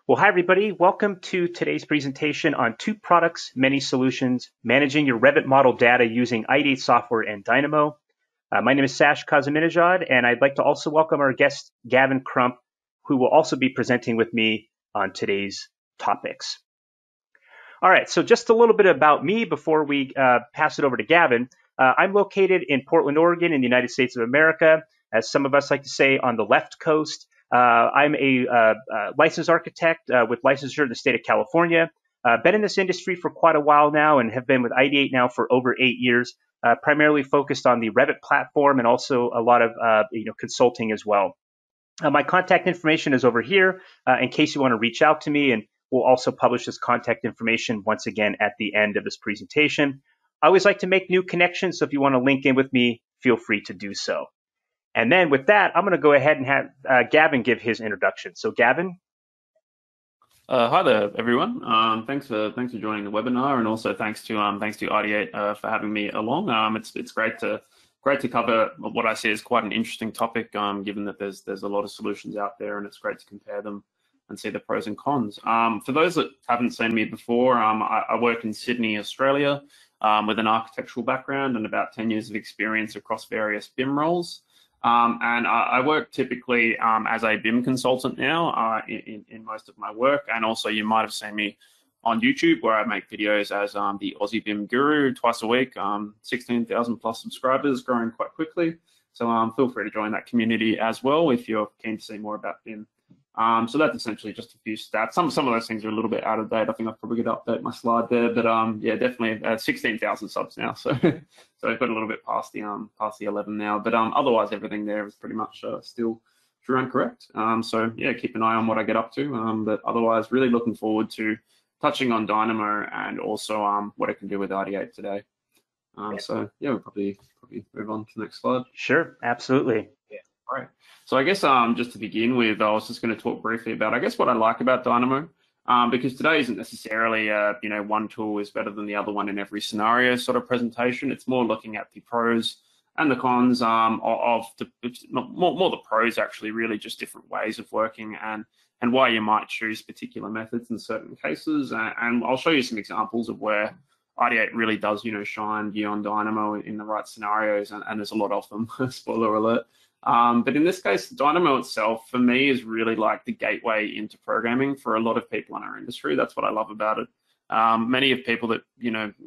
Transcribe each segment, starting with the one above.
Well, hi, everybody. Welcome to today's presentation on two products, many solutions, managing your Revit model data using Ideate Software and Dynamo. My name is Sash Kazaminajad, and I'd like to also welcome our guest, Gavin Crump, who will also be presenting with me on today's topics. All right, so just a little bit about me before we pass it over to Gavin. I'm located in Portland, Oregon, in the United States of America, as some of us like to say, on the left coast. I'm a licensed architect with licensure in the state of California. Been in this industry for quite a while now and have been with Ideate now for over 8 years, primarily focused on the Revit platform and also a lot of consulting as well. My contact information is over here in case you want to reach out to me, and we'll also publish this contact information once again at the end of this presentation. I always like to make new connections, so if you want to link in with me, feel free to do so. And then with that, I'm going to go ahead and have Gavin give his introduction. So Gavin. Hi there, everyone. Thanks for joining the webinar, and also thanks to Ideate for having me along. It's great to cover what I see as quite an interesting topic, given that there's a lot of solutions out there, and it's great to compare them and see the pros and cons. For those that haven't seen me before, I work in Sydney, Australia, with an architectural background and about 10 years of experience across various BIM roles. And I work typically as a BIM consultant now in most of my work, and also you might have seen me on YouTube where I make videos as the Aussie BIM Guru twice a week, 16,000 plus subscribers, growing quite quickly. So feel free to join that community as well if you're keen to see more about BIM. So that's essentially just a few stats. Some of those things are a little bit out of date. I think I've probably got to update my slide there, but yeah, definitely 16,000 subs now. So I've got a little bit past the 11 now, but otherwise everything there is pretty much still true and correct. So yeah, keep an eye on what I get up to. But otherwise, really looking forward to touching on Dynamo and also what it can do with Ideate today. So yeah, we'll probably move on to the next slide. Sure, absolutely. Yeah, right. So I guess just to begin with, I was just going to talk briefly about, I guess, what I like about Dynamo, because today isn't necessarily, one tool is better than the other one in every scenario sort of presentation. It's more looking at the pros and the cons more the pros, actually, really just different ways of working and why you might choose particular methods in certain cases. And I'll show you some examples of where Ideate really does, shine beyond Dynamo in the right scenarios, and there's a lot of them, spoiler alert. But in this case, Dynamo itself, for me, is really like the gateway into programming for a lot of people in our industry. That's what I love about it. Many of people that,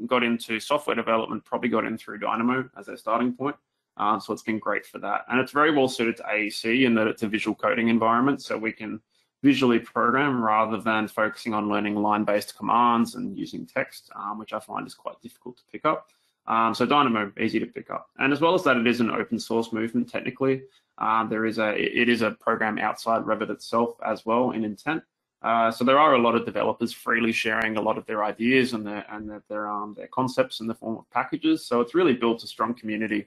got into software development probably got in through Dynamo as their starting point. So it's been great for that. And it's very well suited to AEC in that it's a visual coding environment, so we can visually program rather than focusing on learning line-based commands and using text, which I find is quite difficult to pick up. So Dynamo, easy to pick up. And as well as that, it is an open source movement technically. It is a program outside Revit itself as well in intent. So there are a lot of developers freely sharing a lot of their ideas and their concepts in the form of packages. So it's really built a strong community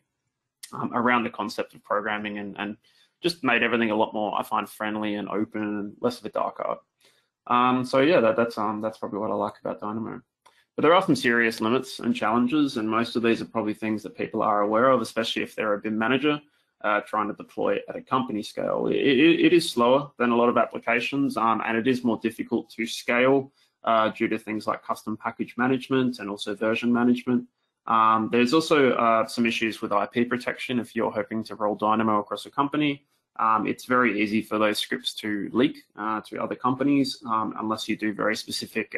around the concept of programming and just made everything a lot more, I find, friendly and open and less of a dark art. So yeah, that's probably what I like about Dynamo. But there are some serious limits and challenges, and most of these are probably things that people are aware of, especially if they're a BIM manager trying to deploy it at a company scale. It is slower than a lot of applications, and it is more difficult to scale due to things like custom package management and also version management. There's also some issues with IP protection if you're hoping to roll Dynamo across a company. It's very easy for those scripts to leak to other companies unless you do very specific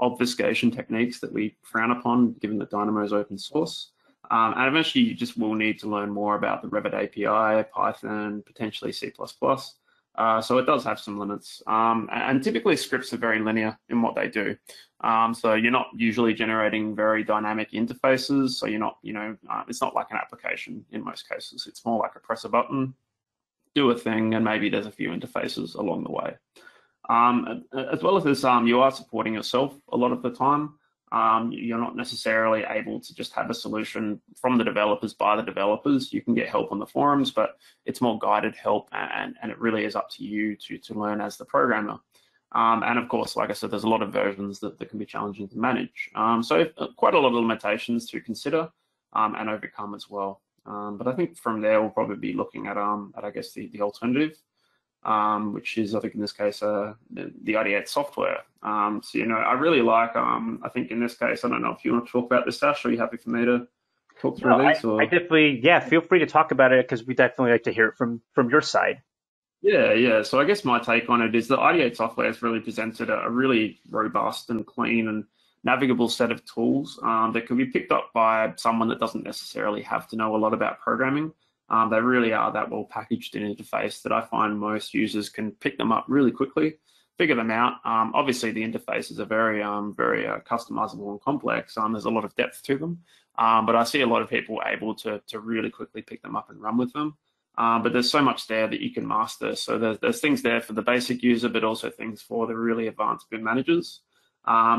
obfuscation techniques that we frown upon, given that Dynamo is open source. And eventually you just will need to learn more about the Revit API, Python, potentially C++. So it does have some limits. And typically scripts are very linear in what they do. So you're not usually generating very dynamic interfaces. So you're not, it's not like an application in most cases. It's more like a press a button, do a thing, and maybe there's a few interfaces along the way. As well as this, you are supporting yourself a lot of the time. You're not necessarily able to just have a solution from the developers by the developers. You can get help on the forums, but it's more guided help, and it really is up to you to learn as the programmer. And of course, like I said, there's a lot of versions that can be challenging to manage. So quite a lot of limitations to consider and overcome as well. But I think from there, we'll probably be looking at I guess, the alternative. which is, I think in this case, the Ideate software. So, I really like, I think in this case, I don't know if you want to talk about this, Sash, are you happy for me to talk No, through these? I Or definitely, yeah, feel free to talk about it because we definitely like to hear it from your side. Yeah. So I guess my take on it is that Ideate software has really presented a really robust and clean and navigable set of tools that can be picked up by someone that doesn't necessarily have to know a lot about programming. They really are that well packaged in interface that I find most users can pick them up really quickly, figure them out. Obviously, the interfaces are very customizable and complex. There's a lot of depth to them, but I see a lot of people able to really quickly pick them up and run with them. But there's so much there that you can master. So there's things there for the basic user, but also things for the really advanced BIM managers.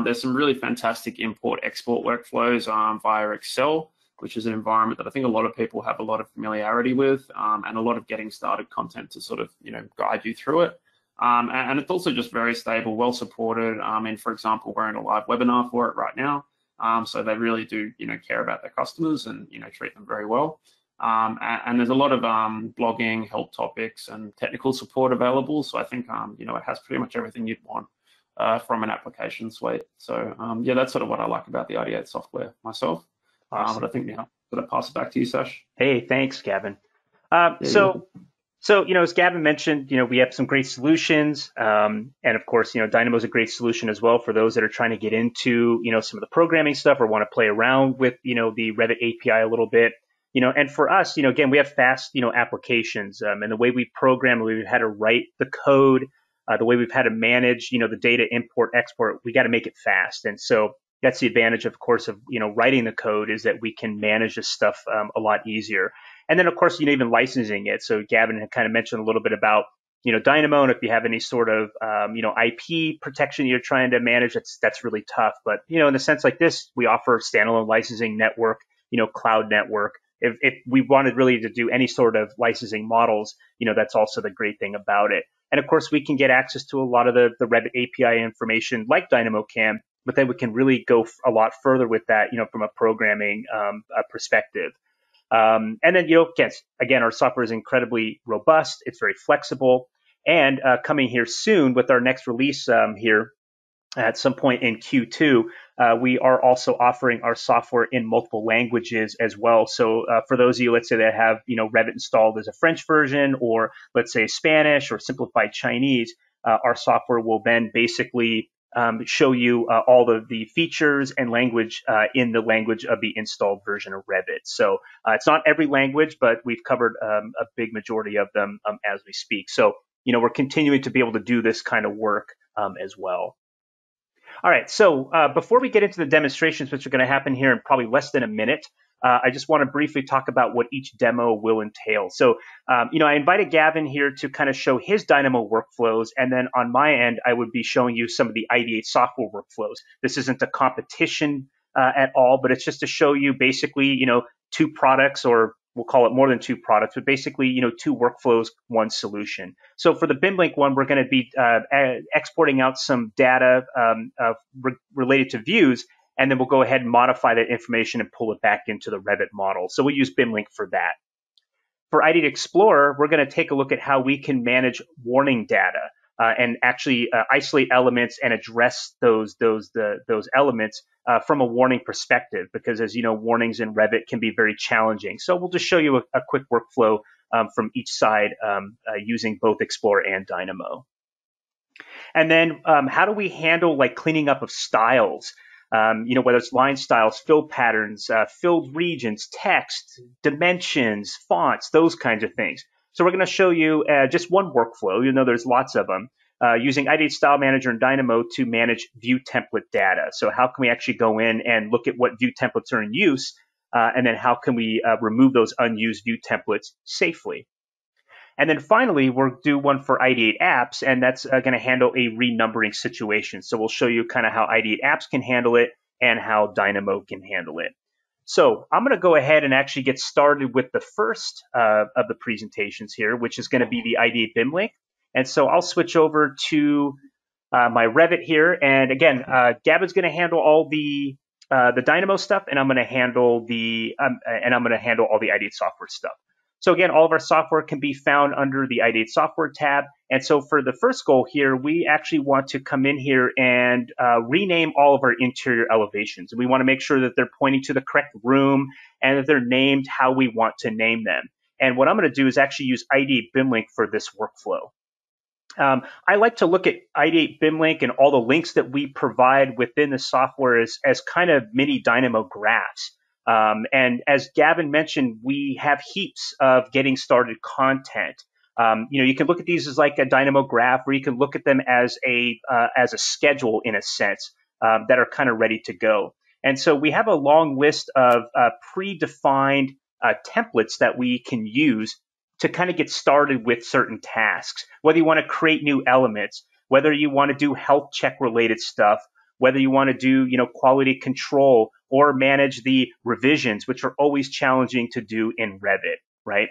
There's some really fantastic import-export workflows via Excel, which is an environment that I think a lot of people have a lot of familiarity with, and a lot of getting started content to sort of guide you through it. And it's also just very stable, well supported. And for example, we're in a live webinar for it right now. So they really do care about their customers and treat them very well. And there's a lot of blogging, help topics, and technical support available. So I think it has pretty much everything you'd want from an application suite. So yeah, that's sort of what I like about the Ideate software myself. Awesome. But I think now sort of pass it back to you, Sash. Hey, thanks, Gavin. Yeah, So, as Gavin mentioned, we have some great solutions. And of course, Dynamo is a great solution as well for those that are trying to get into, some of the programming stuff or want to play around with, the Revit API a little bit. And for us, again, we have fast, applications, and the way we program, the way we've had to write the code, the way we've had to manage, the data import, export, we got to make it fast. And so that's the advantage, of course, of, writing the code is that we can manage this stuff a lot easier. And then, of course, even licensing it. So Gavin had kind of mentioned a little bit about, Dynamo, and if you have any sort of, IP protection you're trying to manage, that's really tough. But, in a sense like this, we offer standalone licensing network, cloud network. If we wanted really to do any sort of licensing models, that's also the great thing about it. And of course, we can get access to a lot of the Revit API information like Dynamo can, but then we can really go a lot further with that, from a programming perspective. And then, again, our software is incredibly robust. It's very flexible. And coming here soon with our next release here at some point in Q2, we are also offering our software in multiple languages as well. So for those of you, let's say that have, Revit installed as a French version, or let's say Spanish or simplified Chinese, our software will then basically show you all of the features and language in the language of the installed version of Revit. So it's not every language, but we've covered a big majority of them as we speak. So, we're continuing to be able to do this kind of work as well. All right, so before we get into the demonstrations, which are going to happen here in probably less than a minute, I just want to briefly talk about what each demo will entail. So, I invited Gavin here to kind of show his Dynamo workflows, and then on my end, I would be showing you some of the Ideate software workflows. This isn't a competition at all, but it's just to show you basically, two products, or we'll call it more than two products, but basically, two workflows, one solution. So for the Bim Link one, we're going to be exporting out some data related to views, and then we'll go ahead and modify that information and pull it back into the Revit model. So we'll use Bim Link for that. For Ideate Explorer, we're going to take a look at how we can manage warning data and actually isolate elements and address those elements from a warning perspective, because as you know, warnings in Revit can be very challenging. So we'll just show you a quick workflow from each side using both Explorer and Dynamo. And then how do we handle like cleaning up of styles? Whether it's line styles, fill patterns, filled regions, text, dimensions, fonts, those kinds of things. So we're going to show you just one workflow, there's lots of them, using Ideate Style Manager and Dynamo to manage view template data. So how can we actually go in and look at what view templates are in use, and then how can we remove those unused view templates safely? And then finally, we'll do one for Ideate Apps, and that's going to handle a renumbering situation. So we'll show you kind of how Ideate Apps can handle it and how Dynamo can handle it. So I'm going to go ahead and actually get started with the first of the presentations here, which is going to be the Ideate Bim Link. And so I'll switch over to my Revit here. And again, Gavin's going to handle all the Dynamo stuff, and I'm going to handle all the Ideate software stuff. So again, all of our software can be found under the Ideate Software tab. And so for the first goal here, we actually want to come in here and rename all of our interior elevations. And we want to make sure that they're pointing to the correct room and that they're named how we want to name them. And what I'm going to do is actually use Ideate Bim Link for this workflow. I like to look at Ideate Bim Link and all the links that we provide within the software as kind of mini Dynamo graphs. And as Gavin mentioned, we have heaps of getting started content. You can look at these as like a Dynamo graph, or you can look at them as a schedule in a sense that are kind of ready to go. And so we have a long list of predefined templates that we can use to kind of get started with certain tasks, whether you want to create new elements, whether you want to do health check related stuff, whether you want to do, quality control or manage the revisions, which are always challenging to do in Revit, right?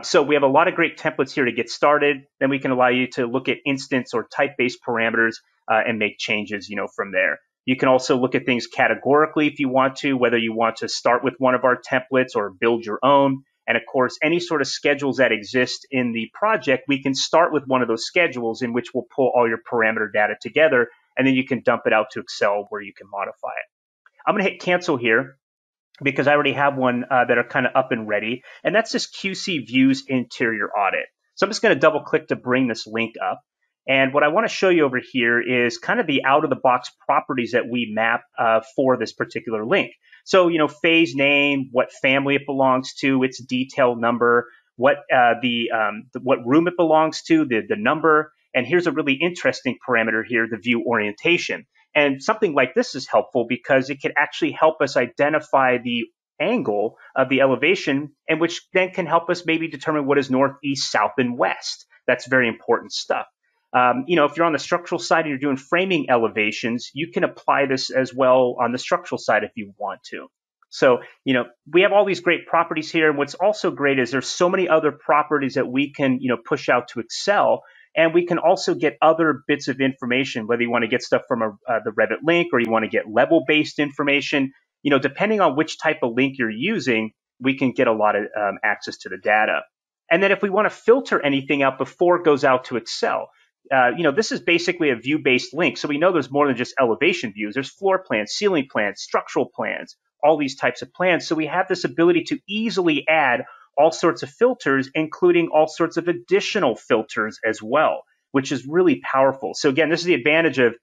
So we have a lot of great templates here to get started. Then we can allow you to look at instance or type-based parameters and make changes, from there. You can also look at things categorically if you want to, whether you want to start with one of our templates or build your own. And of course, any sort of schedules that exist in the project, we can start with one of those schedules in which we'll pull all your parameter data together, and then you can dump it out to Excel where you can modify it. I'm going to hit cancel here because I already have one that are kind of up and ready, and that's this QC Views Interior Audit. So I'm just going to double click to bring this link up. And what I want to show you over here is kind of the out-of-the-box properties that we map for this particular link. So, phase name, what family it belongs to, its detail number, what room it belongs to, the number, and here's a really interesting parameter here, the view orientation. And something like this is helpful because it can actually help us identify the angle of the elevation, and which then can help us maybe determine what is north, east, south, and west. That's very important stuff. If you're on the structural side and you're doing framing elevations, you can apply this as well on the structural side if you want to. So, we have all these great properties here. And what's also great is there's so many other properties that we can, push out to Excel. And we can also get other bits of information, whether you want to get stuff from the Revit link or you want to get level-based information. Depending on which type of link you're using, we can get a lot of access to the data. And then if we want to filter anything out before it goes out to Excel, this is basically a view-based link. So we know there's more than just elevation views. There's floor plans, ceiling plans, structural plans, all these types of plans. So we have this ability to easily add all sorts of filters, including all sorts of additional filters as well, which is really powerful. So again, this is the advantage of,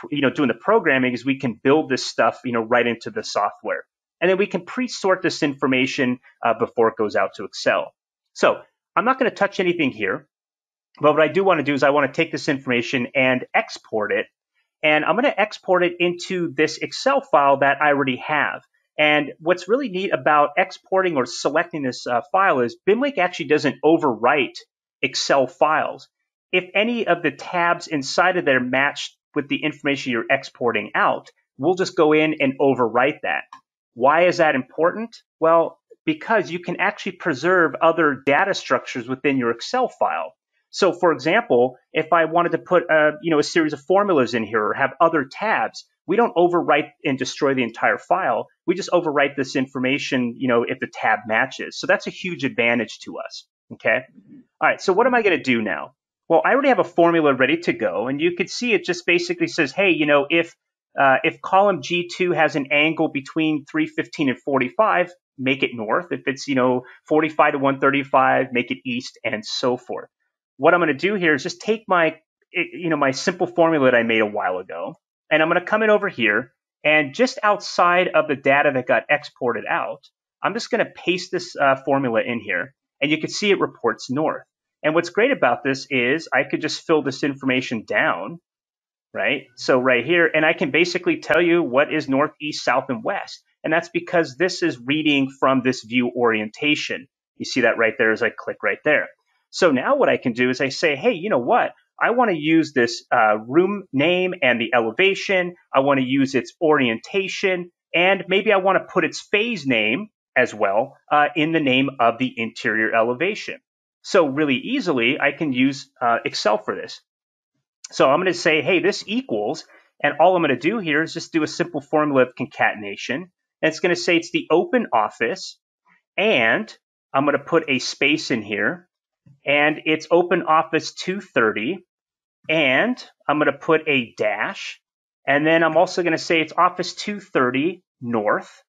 doing the programming is we can build this stuff, right into the software. And then we can pre-sort this information before it goes out to Excel. So I'm not going to touch anything here. But what I do want to do is I want to take this information and export it. And I'm going to export it into this Excel file that I already have. And what's really neat about exporting or selecting this file is Bim Link actually doesn't overwrite Excel files. If any of the tabs inside of there match with the information you're exporting out, we'll just go in and overwrite that. Why is that important? Well, because you can actually preserve other data structures within your Excel file. So, for example, if I wanted to put a series of formulas in here or have other tabs, we don't overwrite and destroy the entire file. We just overwrite this information, if the tab matches. So that's a huge advantage to us. Okay. All right. So what am I going to do now? Well, I already have a formula ready to go, and you could see it just basically says, hey, if column G2 has an angle between 315 and 45, make it north. If it's 45 to 135, make it east, and so forth. What I'm going to do here is just take my simple formula that I made a while ago, and I'm going to come in over here, and just outside of the data that got exported out, I'm just going to paste this formula in here, and you can see it reports north. And what's great about this is I could just fill this information down, right? So right here, and I can basically tell you what is north, east, south, and west. And that's because this is reading from this view orientation. You see that right there as I click right there. So now what I can do is I say, hey, you know what? I want to use this room name and the elevation. I want to use its orientation. And maybe I want to put its phase name as well in the name of the interior elevation. So really easily, I can use Excel for this. So I'm going to say, hey, this equals, and all I'm going to do here is just do a simple formula of concatenation. And it's going to say it's the open office and I'm going to put a space in here, and it's Open Office 230, and I'm going to put a dash, and then I'm also going to say it's Office 230 North,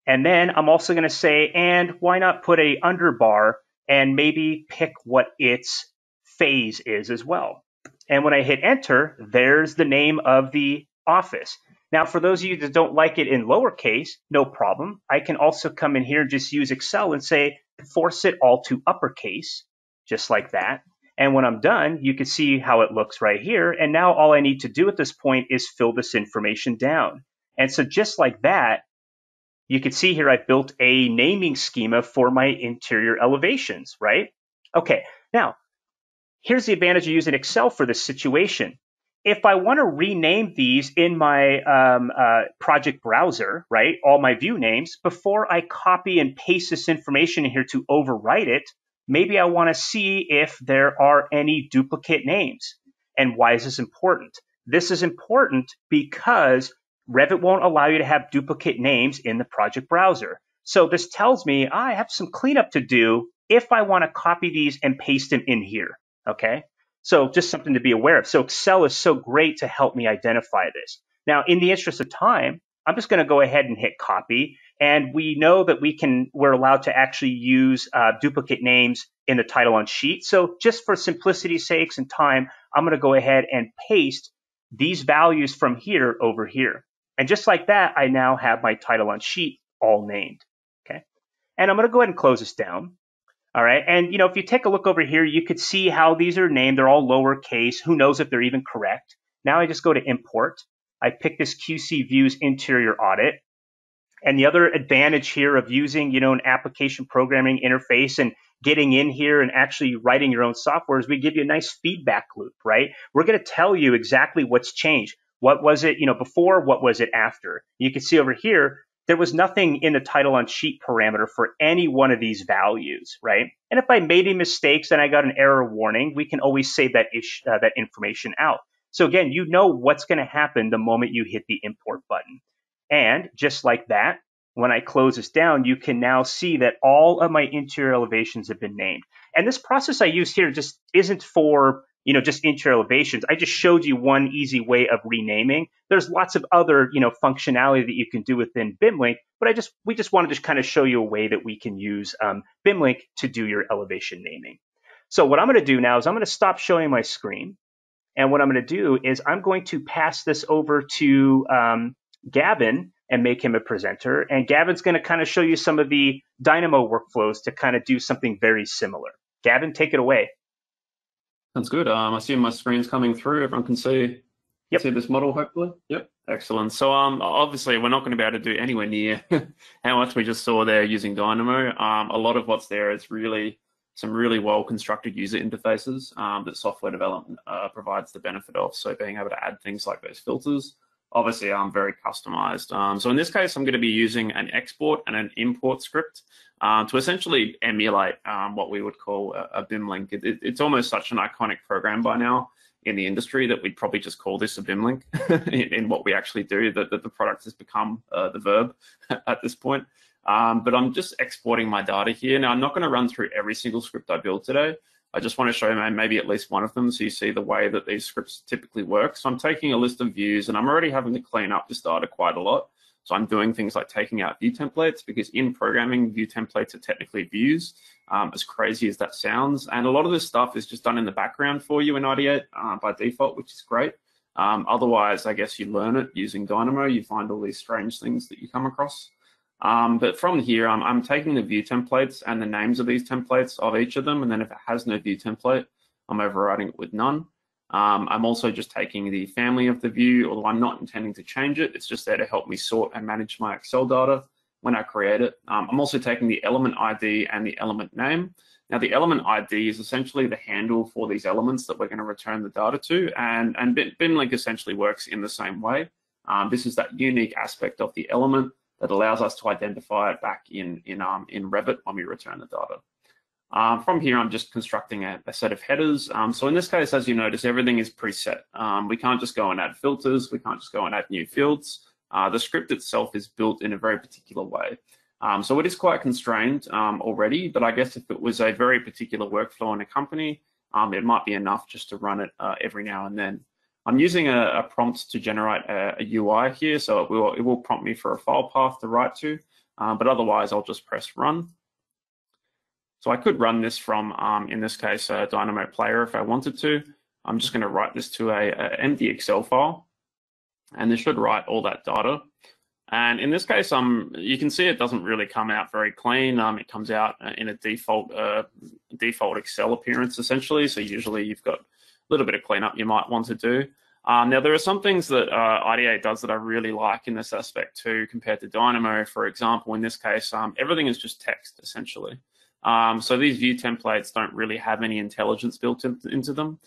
and then I'm also going to say, and why not put a underbar and maybe pick what its phase is as well. And when I hit enter, there's the name of the office. Now, for those of you that don't like it in lowercase, no problem. I can also come in here and just use Excel and say, force it all to uppercase, just like that. And when I'm done, you can see how it looks right here. And now all I need to do at this point is fill this information down. And so just like that, you can see here I've built a naming schema for my interior elevations, right? Okay, now here's the advantage of using Excel for this situation. If I want to rename these in my project browser, right, all my view names, before I copy and paste this information in here to overwrite it, maybe I want to see if there are any duplicate names. And why is this important? This is important because Revit won't allow you to have duplicate names in the project browser. So this tells me I have some cleanup to do if I want to copy these and paste them in here, okay? So just something to be aware of. So Excel is so great to help me identify this. Now, in the interest of time, I'm just going to go ahead and hit copy. And we know that we're allowed to actually use duplicate names in the title on sheet. So just for simplicity's sakes and time, I'm going to go ahead and paste these values from here over here. And just like that, I now have my title on sheet all named, okay? And I'm going to go ahead and close this down. All right, and if you take a look over here, you could see how these are named. They're all lowercase. Who knows if they're even correct? Now I just go to import. I pick this QC Views Interior Audit. And the other advantage here of using, an application programming interface and getting in here and actually writing your own software is we give you a nice feedback loop, right? We're going to tell you exactly what's changed. What was it, before? What was it after? You can see over here, there was nothing in the title on sheet parameter for any one of these values, right? And if I made any mistakes and I got an error warning, we can always save that information out. So again, you know what's going to happen the moment you hit the import button. And just like that, when I close this down, you can now see that all of my interior elevations have been named. And this process I use here just isn't for just interior elevations. I just showed you one easy way of renaming. There's lots of other, functionality that you can do within Bim Link, but we just wanted to kind of show you a way that we can use Bim Link to do your elevation naming. So what I'm going to do now is I'm going to stop showing my screen. And what I'm going to do is I'm going to pass this over to Gavin and make him a presenter. And Gavin's going to kind of show you some of the Dynamo workflows to kind of do something very similar. Gavin, take it away. Sounds good. I see my screen's coming through. Everyone can see, see this model, hopefully. Yep, excellent. So obviously, we're not going to be able to do anywhere near how much we just saw there using Dynamo. A lot of what's there is really some really well-constructed user interfaces that software development provides the benefit of. So being able to add things like those filters, obviously very customized. So in this case, I'm going to be using an export and an import script to essentially emulate what we would call a Bim Link. It's almost such an iconic program by now in the industry that we'd probably just call this a Bim Link in what we actually do, that the product has become the verb at this point. But I'm just exporting my data here. Now, I'm not going to run through every single script I build today. I just want to show you maybe at least one of them so you see the way that these scripts typically work. So I'm taking a list of views and I'm already having to clean up this data quite a lot. So I'm doing things like taking out view templates, because in programming, view templates are technically views, as crazy as that sounds. And a lot of this stuff is just done in the background for you in Ideate by default, which is great. Otherwise, I guess you learn it using Dynamo. You find all these strange things that you come across. But from here, I'm taking the view templates and the names of these templates of each of them. And then if it has no view template, I'm overriding it with none. I'm also just taking the family of the view, although I'm not intending to change it. It's just there to help me sort and manage my Excel data when I create it. I'm also taking the element ID and the element name. Now, the element ID is essentially the handle for these elements that we're going to return the data to. And Bim Link essentially works in the same way. This is that unique aspect of the element that allows us to identify it back in Revit when we return the data. From here, I'm just constructing a set of headers. So in this case, as you notice, everything is preset. We can't just go and add filters. We can't just go and add new fields. The script itself is built in a very particular way. So it is quite constrained already, but I guess if it was a very particular workflow in a company, it might be enough just to run it every now and then. I'm using a prompt to generate a UI here, so it will prompt me for a file path to write to, but otherwise I'll just press run. So I could run this from, in this case, Dynamo Player if I wanted to. I'm just going to write this to a empty Excel file, and this should write all that data. And in this case, you can see it doesn't really come out very clean. It comes out in a default Excel appearance, essentially. So usually you've got a little bit of cleanup you might want to do. Now, there are some things that Ideate does that I really like in this aspect too, compared to Dynamo. For example, in this case, everything is just text, essentially. So these view templates don't really have any intelligence built into them.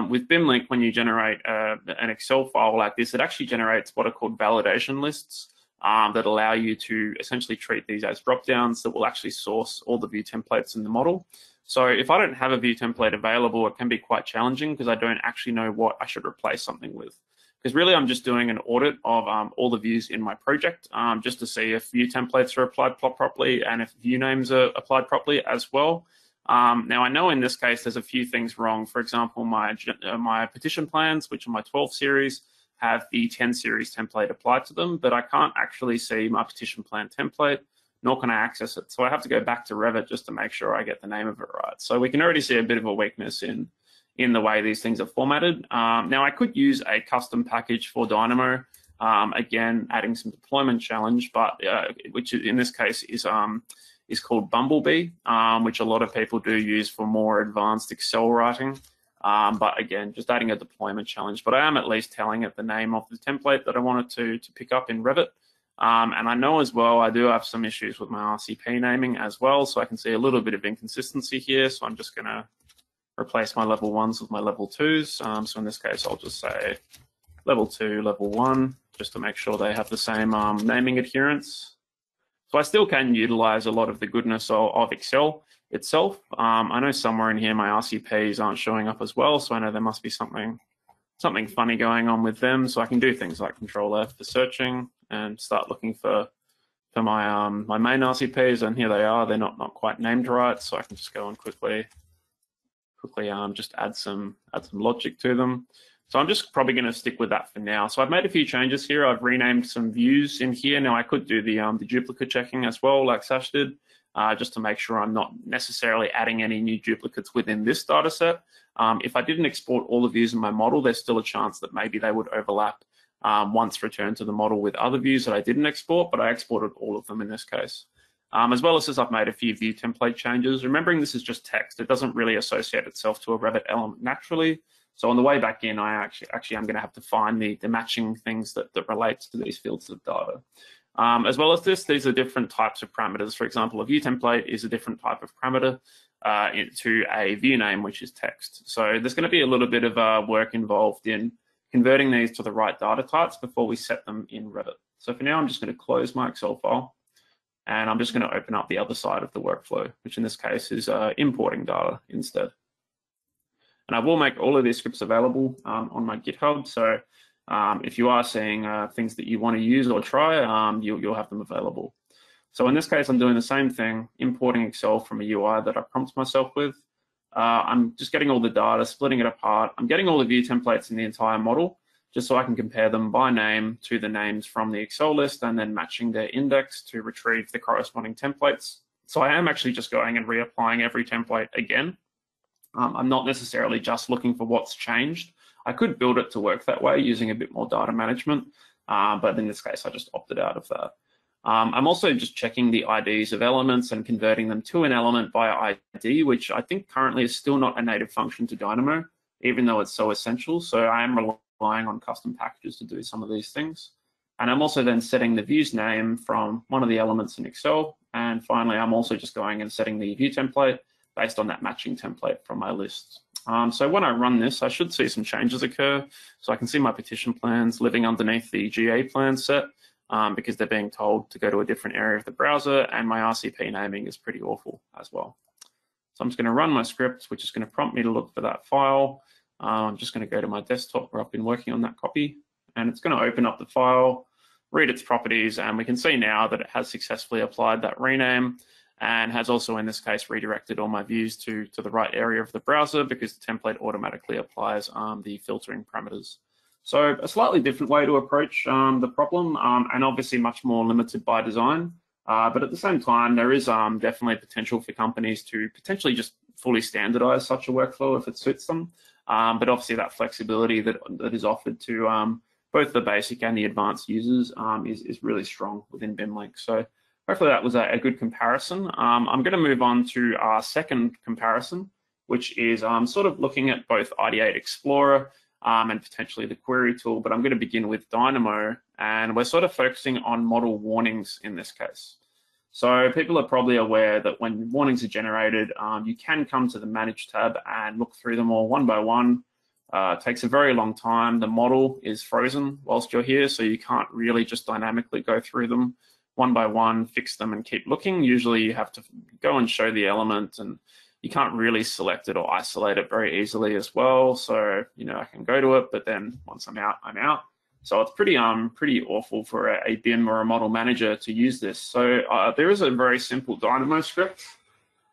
With Bim Link, when you generate an Excel file like this, it actually generates what are called validation lists that allow you to essentially treat these as drop-downs that will actually source all the view templates in the model. So if I don't have a view template available, it can be quite challenging because I don't actually know what I should replace something with. Because really I'm just doing an audit of all the views in my project just to see if view templates are applied properly and if view names are applied properly as well. Now I know in this case there's a few things wrong. For example, my petition plans, which are my 12 series, have the 10 series template applied to them, but I can't actually see my petition plan template, nor can I access it. So I have to go back to Revit just to make sure I get the name of it right. So we can already see a bit of a weakness in the way these things are formatted. Now I could use a custom package for Dynamo, again, adding some deployment challenge, but which in this case is called Bumblebee, which a lot of people do use for more advanced Excel writing. But again, just adding a deployment challenge. But I am at least telling it the name of the template that I wanted to pick up in Revit. And I know as well, I do have some issues with my RCP naming as well. So I can see a little bit of inconsistency here. So I'm just going to replace my level 1s with my level 2s. So in this case, I'll just say level 2, level 1, just to make sure they have the same naming adherence. So I still can utilize a lot of the goodness of Excel itself. I know somewhere in here my RCPs aren't showing up as well, so I know there must be something funny going on with them. So I can do things like Control F for searching and start looking for my my main RCPs, and here they are. They're not quite named right, so I can just go and quickly just add some logic to them. So I'm just probably going to stick with that for now. So I've made a few changes here. I've renamed some views in here. Now I could do the duplicate checking as well, like Sash did, just to make sure I'm not necessarily adding any new duplicates within this data set. If I didn't export all the views in my model, there's still a chance that maybe they would overlap once returned to the model with other views that I didn't export, but I exported all of them in this case. As well as I've made a few view template changes. Remembering this is just text, it doesn't really associate itself to a Revit element naturally. So on the way back in, I actually am going to have to find the matching things that relate to these fields of data. As well as this, these are different types of parameters. For example, a view template is a different type of parameter to a view name, which is text. So there's going to be a little bit of work involved in converting these to the right data types before we set them in Revit. So for now, I'm just going to close my Excel file, and I'm just going to open up the other side of the workflow, which in this case is importing data instead. And I will make all of these scripts available on my GitHub. So if you are seeing things that you want to use or try, you'll have them available. So in this case, I'm doing the same thing, importing Excel from a UI that I prompt myself with. I'm just getting all the data, splitting it apart. I'm getting all the view templates in the entire model, just so I can compare them by name to the names from the Excel list and then matching their index to retrieve the corresponding templates. So I am actually just going and reapplying every template again. I'm not necessarily just looking for what's changed. I could build it to work that way using a bit more data management, but in this case, I just opted out of that. I'm also just checking the IDs of elements and converting them to an element via ID, which I think currently is still not a native function to Dynamo, even though it's so essential. So I am relying on custom packages to do some of these things. And I'm also then setting the view's name from one of the elements in Excel. And finally, I'm also just going and setting the view template based on that matching template from my list. So when I run this, I should see some changes occur. So I can see my petition plans living underneath the GA plan set because they're being told to go to a different area of the browser, and my RCP naming is pretty awful as well. So I'm just going to run my script, which is going to prompt me to look for that file. I'm just going to go to my desktop where I've been working on that copy, and it's going to open up the file. read its properties, and we can see now that it has successfully applied that rename and has also, in this case, redirected all my views to the right area of the browser because the template automatically applies the filtering parameters. So a slightly different way to approach the problem, and obviously much more limited by design. But at the same time, there is definitely potential for companies to potentially just fully standardize such a workflow if it suits them. But obviously that flexibility that is offered to both the basic and the advanced users is really strong within Bim Link. So hopefully that was a good comparison. I'm going to move on to our second comparison, which is sort of looking at both Ideate Explorer and potentially the query tool, but I'm going to begin with Dynamo, and we're sort of focusing on model warnings in this case. So people are probably aware that when warnings are generated, you can come to the Manage tab and look through them all one by one. It takes a very long time. The model is frozen whilst you're here, so you can't really just dynamically go through them one by one, fix them, and keep looking. Usually you have to go and show the element, and you can't really select it or isolate it very easily as well. So, you know, I can go to it, but then once I'm out, I'm out. So it's pretty awful for a BIM or a model manager to use this. So there is a very simple Dynamo script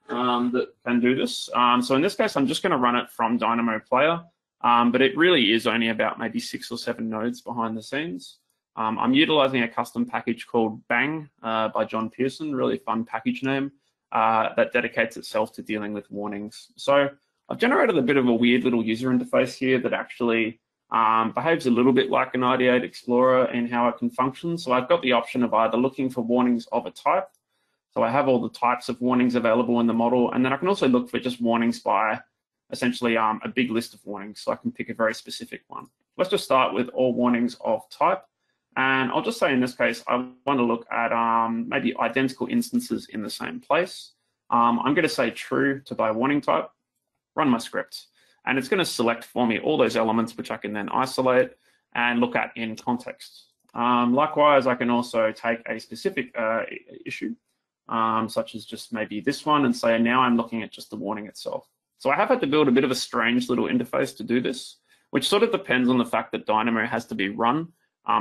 that can do this. So in this case, I'm just going to run it from Dynamo Player, but it really is only about maybe 6 or 7 nodes behind the scenes. I'm utilizing a custom package called Bang by John Pearson, really fun package name. That dedicates itself to dealing with warnings. So I've generated a bit of a weird little user interface here that actually behaves a little bit like an Ideate Explorer in how it can function. So I've got the option of either looking for warnings of a type. So I have all the types of warnings available in the model, and then I can also look for just warnings by essentially a big list of warnings. So I can pick a very specific one. Let's just start with all warnings of type. And I'll just say in this case, I want to look at maybe identical instances in the same place. I'm going to say true to by warning type, run my script. And it's going to select for me all those elements, which I can then isolate and look at in context. Likewise, I can also take a specific issue, such as just maybe this one, and say now I'm looking at just the warning itself. So I have had to build a bit of a strange little interface to do this, which sort of depends on the fact that Dynamo has to be run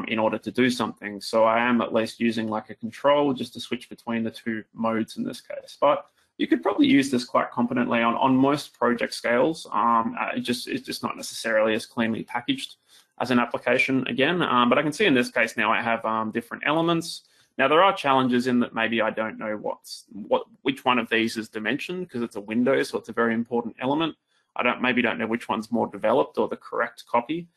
in order to do something. So I am at least using like a control just to switch between the 2 modes in this case. But you could probably use this quite competently on most project scales. It's just not necessarily as cleanly packaged as an application again. But I can see in this case now I have different elements. Now there are challenges in that maybe I don't know which one of these is dimension because it's a window, so it's a very important element. I maybe don't know which one's more developed or the correct copy.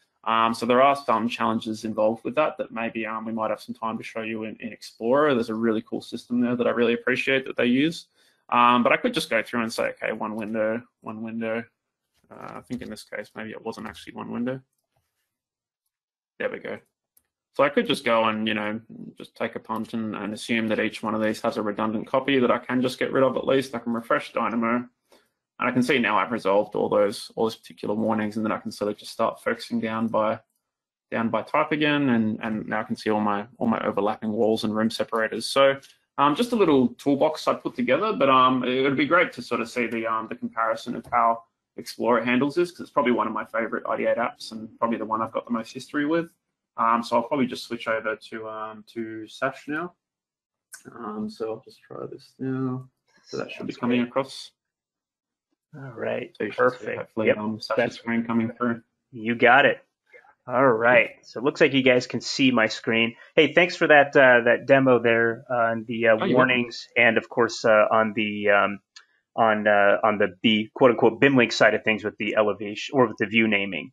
So there are some challenges involved with that maybe we might have some time to show you in Explorer. There's a really cool system there that I really appreciate that they use. But I could just go through and say, okay, one window. I think in this case, maybe it wasn't actually one window. There we go. So I could just go and, you know, just take a punt and assume that each one of these has a redundant copy that I can just get rid of at least. I can refresh Dynamo. And I can see now I've resolved all those particular warnings, and then I can sort of just start focusing down by type again, and now I can see all my overlapping walls and room separators. So just a little toolbox I put together, but it would be great to sort of see the comparison of how Explorer handles this, because it's probably one of my favorite Ideate apps and probably the one I've got the most history with. So I'll probably just switch over to Sash now. So I'll just try this now. So that should be coming across. All right, so perfect. Hopefully, Sash's screen coming through. You got it. All right. So it looks like you guys can see my screen. Hey, thanks for that demo there on the warnings, and of course on the quote unquote Bim Link side of things with the elevation or with the view naming.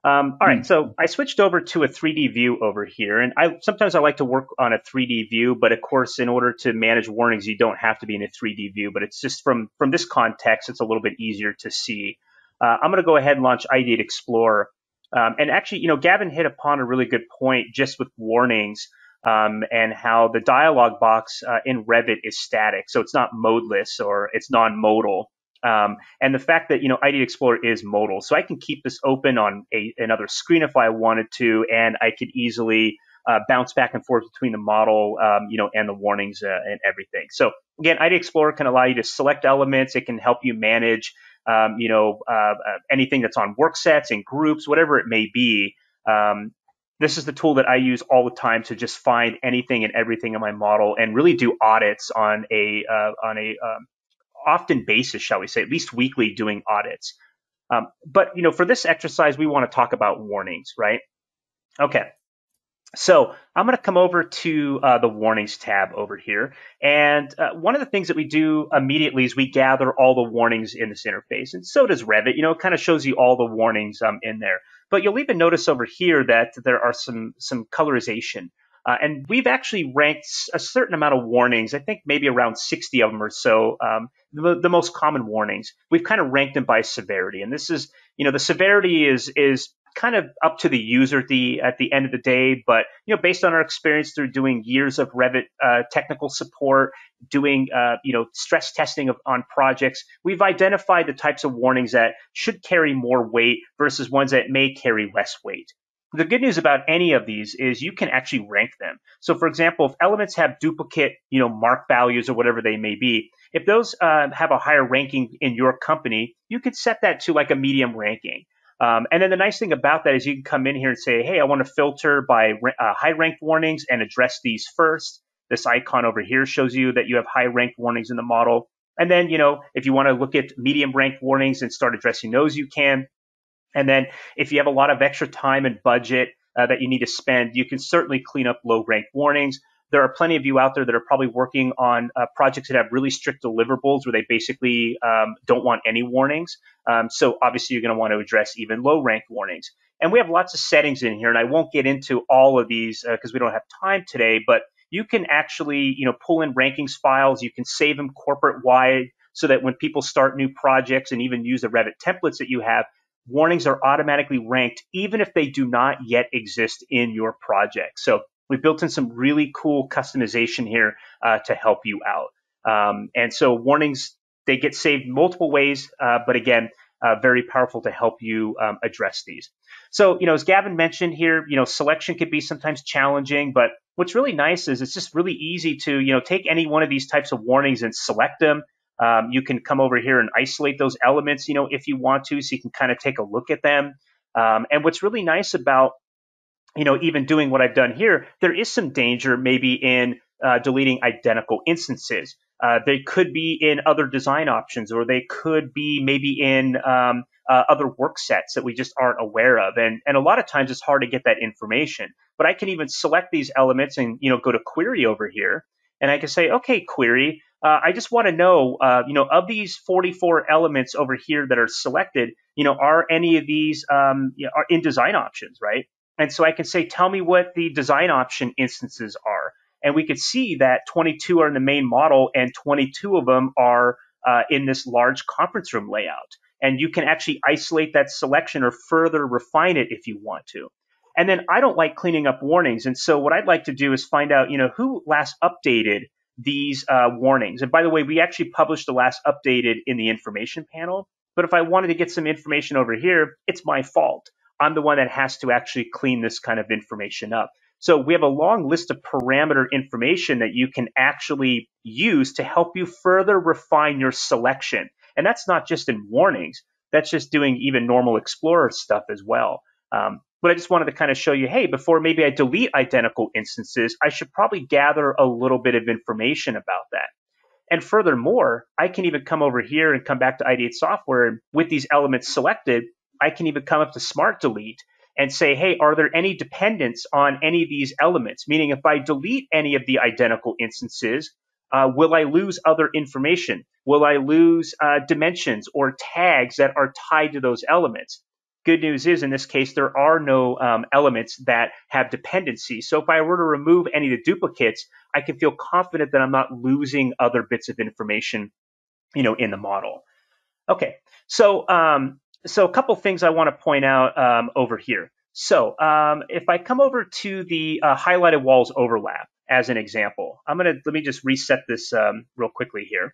All right, so I switched over to a 3D view over here, and sometimes I like to work on a 3D view, but of course, in order to manage warnings, you don't have to be in a 3D view, but it's just from this context, it's a little bit easier to see. I'm going to go ahead and launch Ideate Explorer, and actually, you know, Gavin hit upon a really good point just with warnings and how the dialog box in Revit is static, so it's not modeless or it's non-modal. And the fact that, you know, Ideate Explorer is modal, so I can keep this open on another screen if I wanted to, and I could easily bounce back and forth between the model, you know, and the warnings and everything. So again, Ideate Explorer can allow you to select elements. It can help you manage, you know, anything that's on work sets and groups, whatever it may be. This is the tool that I use all the time to just find anything and everything in my model and really do audits on a often basis, shall we say, at least weekly, doing audits. But for this exercise, we want to talk about warnings, right? Okay. So I'm going to come over to the warnings tab over here. And one of the things that we do immediately is we gather all the warnings in this interface. And so does Revit. It kind of shows you all the warnings in there. But you'll even notice over here that there are some colorization. And we've actually ranked a certain amount of warnings, I think maybe around 60 of them or so, the most common warnings. We've kind of ranked them by severity. And this is, the severity is kind of up to the user at the end of the day, but based on our experience through doing years of Revit technical support, doing stress testing on projects, we've identified the types of warnings that should carry more weight versus ones that may carry less weight. The good news about any of these is you can actually rank them. So for example, if elements have duplicate mark values or whatever they may be, if those have a higher ranking in your company, you could set that to like a medium ranking. And then the nice thing about that is you can come in here and say, hey, I want to filter by high-ranked warnings and address these first. This icon over here shows you that you have high-ranked warnings in the model. And then, if you want to look at medium-ranked warnings and start addressing those, you can. And then if you have a lot of extra time and budget that you need to spend, you can certainly clean up low-ranked warnings. There are plenty of you out there that are probably working on projects that have really strict deliverables where they basically don't want any warnings. So obviously you're going to want to address even low-ranked warnings. And we have lots of settings in here, and I won't get into all of these because we don't have time today, but you can actually pull in rankings files. You can save them corporate-wide so that when people start new projects and even use the Revit templates that you have, warnings are automatically ranked even if they do not yet exist in your project. So we built in some really cool customization here to help you out. And so warnings, they get saved multiple ways, but again, very powerful to help you address these. So, as Gavin mentioned here, selection can be sometimes challenging, but what's really nice is it's just really easy to, take any one of these types of warnings and select them. You can come over here and isolate those elements, if you want to, so you can kind of take a look at them. And what's really nice about even doing what I've done here, there is some danger maybe in deleting identical instances. They could be in other design options, or they could be maybe in other work sets that we just aren't aware of. And a lot of times it's hard to get that information. But I can even select these elements and go to query over here, and I can say, okay, query, I just want to know, of these 44 elements over here that are selected, are any of these are in design options, right? And so I can say, tell me what the design option instances are. And we could see that 22 are in the main model and 22 of them are in this large conference room layout. And you can actually isolate that selection or further refine it if you want to. And then I don't like cleaning up warnings. And so what I'd like to do is find out, who last updated these warnings. And by the way, we actually published the last updated in the information panel. But if I wanted to get some information over here, it's my fault. I'm the one that has to actually clean this kind of information up. So we have a long list of parameter information that you can actually use to help you further refine your selection. And that's not just in warnings. That's just doing even normal Explorer stuff as well. But I just wanted to kind of show you, hey, before maybe I delete identical instances, I should probably gather a little bit of information about that. And furthermore, I can even come over here and come back to Ideate Software, and with these elements selected, I can even come up to Smart Delete and say, hey, are there any dependents on any of these elements? Meaning if I delete any of the identical instances, will I lose other information? Will I lose dimensions or tags that are tied to those elements? Good news is, in this case, there are no elements that have dependencies. So if I were to remove any of the duplicates, I can feel confident that I'm not losing other bits of information, in the model. Okay, so a couple things I want to point out over here. So if I come over to the highlighted walls overlap as an example, let me just reset this real quickly here.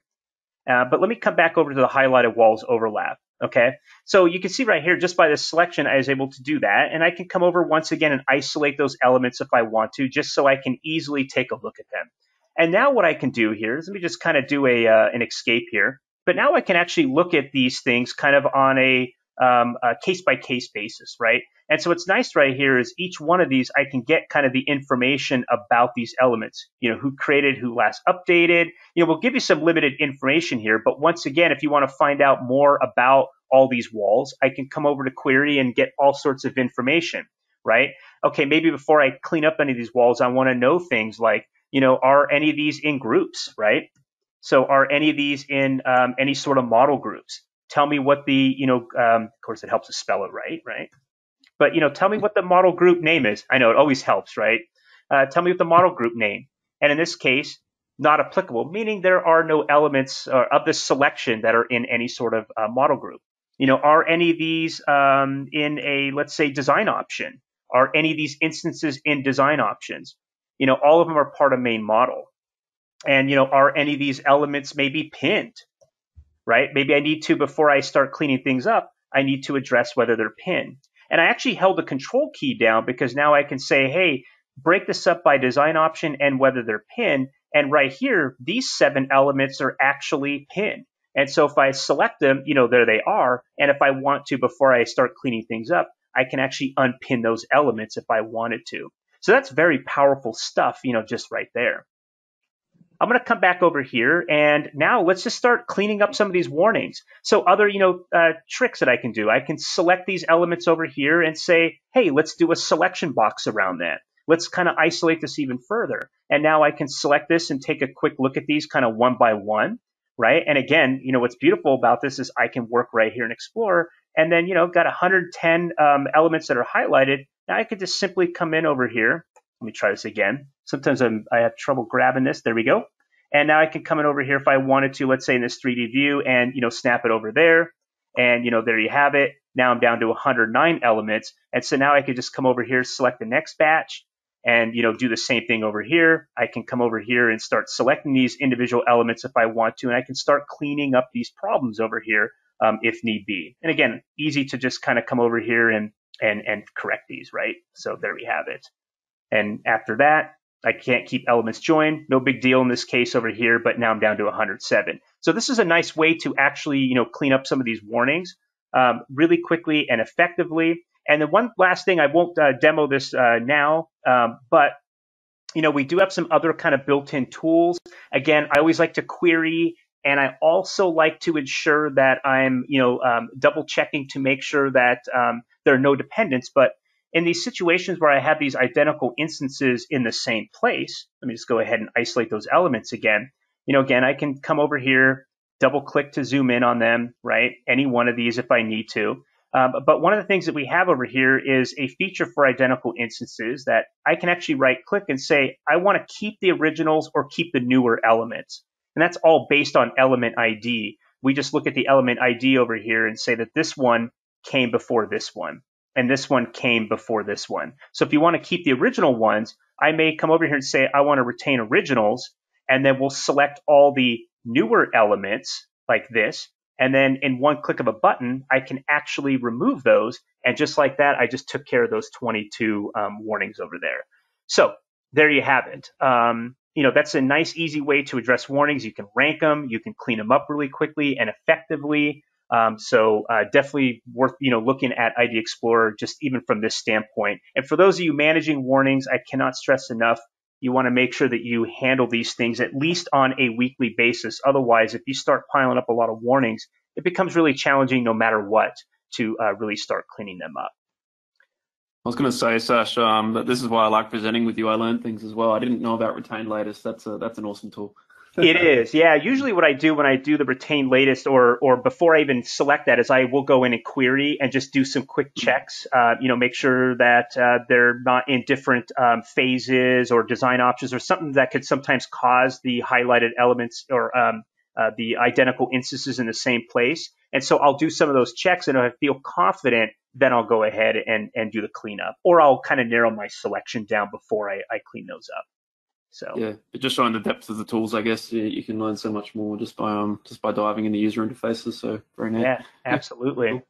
But let me come back over to the highlighted walls overlap. Okay, so you can see right here, just by this selection, I was able to do that. And I can come over once again and isolate those elements if I want to, just so I can easily take a look at them. And now what I can do here is, let me just kind of do an escape here. But now I can actually look at these things kind of on a a case-by-case basis, right? And so what's nice right here is each one of these, I can get kind of the information about these elements, who created, who last updated. We'll give you some limited information here, but once again, if you want to find out more about all these walls, I can come over to query and get all sorts of information, right? Okay, maybe before I clean up any of these walls, I want to know things like, are any of these in groups, right? So are any of these in any sort of model groups? Tell me what the, of course it helps to spell it right? But, tell me what the model group name is. I know it always helps, right? Tell me what the model group name. And in this case, not applicable, meaning there are no elements of this selection that are in any sort of model group. Are any of these in a, let's say, design option? Are any of these instances in design options? All of them are part of main model. And, are any of these elements maybe pinned, right? Maybe I need to, before I start cleaning things up, I need to address whether they're pinned. And I actually held the control key down because now I can say, hey, break this up by design option and whether they're pinned. And right here, these 7 elements are actually pinned. And so if I select them, there they are. And if I want to, before I start cleaning things up, I can actually unpin those elements if I wanted to. So that's very powerful stuff, just right there. I'm going to come back over here, and now let's just start cleaning up some of these warnings. So other, tricks that I can do. I can select these elements over here and say, hey, let's do a selection box around that. Let's kind of isolate this even further. And now I can select this and take a quick look at these kind of one by one, right? And again, what's beautiful about this is I can work right here in Explorer, and then, got 110 elements that are highlighted. Now I could just simply come in over here. Let me try this again. Sometimes I have trouble grabbing this. There we go. And now I can come in over here if I wanted to, let's say in this 3D view, and snap it over there. And there you have it. Now I'm down to 109 elements. And so now I could just come over here, select the next batch, and do the same thing over here. I can come over here and start selecting these individual elements if I want to, and I can start cleaning up these problems over here if need be. And again, easy to just kind of come over here and correct these, right? So there we have it. And after that, I can't keep elements joined. No big deal in this case over here, but now I'm down to 107. So this is a nice way to actually, clean up some of these warnings really quickly and effectively. And then one last thing, I won't demo this now, but we do have some other kind of built-in tools. Again, I always like to query, and I also like to ensure that I'm, double checking to make sure that there are no dependents. But in these situations where I have these identical instances in the same place, let me just go ahead and isolate those elements again. Again, I can come over here, double click to zoom in on them, right? Any one of these if I need to. But one of the things that we have over here is a feature for identical instances that I can actually right click and say, I want to keep the originals or keep the newer elements. And that's all based on element ID. We just look at the element ID over here and say that this one came before this one, and this one came before this one. So if you want to keep the original ones, I may come over here and say, I want to retain originals, and then we'll select all the newer elements like this. And then in one click of a button, I can actually remove those. And just like that, I just took care of those 22 warnings over there. So there you have it. That's a nice, easy way to address warnings. You can rank them, you can clean them up really quickly and effectively. So definitely worth looking at ID Explorer just even from this standpoint. And for those of you managing warnings, I cannot stress enough, you want to make sure that you handle these things at least on a weekly basis. Otherwise, if you start piling up a lot of warnings, it becomes really challenging no matter what to really start cleaning them up. I was going to say, Sash, that this is why I like presenting with you. I learned things as well. I didn't know about Retain Latest. That's an awesome tool. It is, yeah. Usually what I do when I do the retain latest or before I even select that is I will go in and query and just do some quick checks, make sure that they're not in different phases or design options or something that could sometimes cause the highlighted elements or the identical instances in the same place. And so I'll do some of those checks, and if I feel confident, then I'll go ahead and do the cleanup, or I'll kind of narrow my selection down before I clean those up. So yeah, but just showing the depth of the tools, I guess you can learn so much more just by diving in the user interfaces. So very nice. Yeah, absolutely. Cool.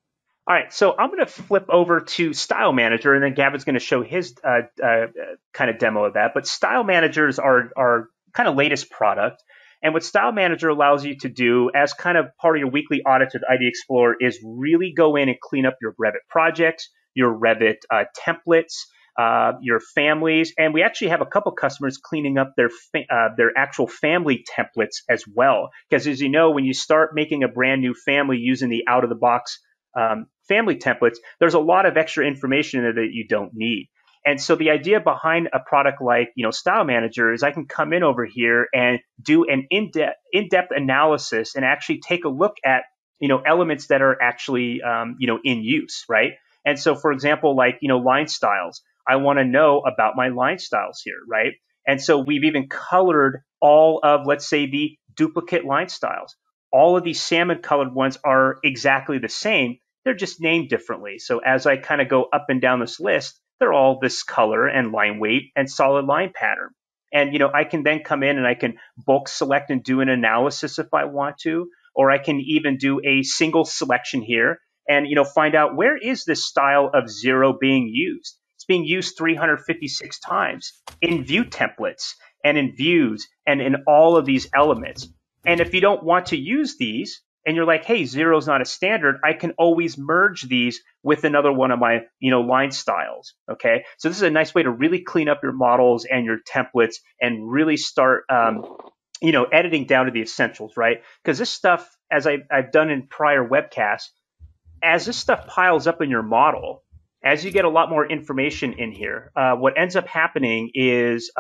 All right, so I'm going to flip over to Style Manager, and then Gavin's going to show his kind of demo of that. But Style Managers are kind of latest product, And what Style Manager allows you to do as kind of part of your weekly audit with ID Explorer is really go in and clean up your Revit projects, your Revit templates, your families. And we actually have a couple customers cleaning up their actual family templates as well. Because as you know, when you start making a brand new family using the out-of-the-box family templates, there's a lot of extra information in there that you don't need. And so the idea behind a product like, Style Manager is I can come in over here and do an in-depth analysis and actually take a look at, elements that are actually, in use, right? And so, for example, like, line styles, I want to know about my line styles here, right? And so we've even colored all of, let's say, the duplicate line styles. All of these salmon colored ones are exactly the same. They're just named differently. So as I kind of go up and down this list, they're all this color and line weight and solid line pattern. And, I can then come in and I can bulk select and do an analysis if I want to, or I can even do a single selection here and, find out where is this style of 0 being used. It's being used 356 times in view templates and in views and in all of these elements. And if you don't want to use these, and you're like, hey, 0 is not a standard, I can always merge these with another one of my, line styles, okay? So this is a nice way to really clean up your models and your templates and really start, editing down to the essentials, right? Because this stuff, as I've done in prior webcasts, as this stuff piles up in your model, as you get a lot more information in here, what ends up happening is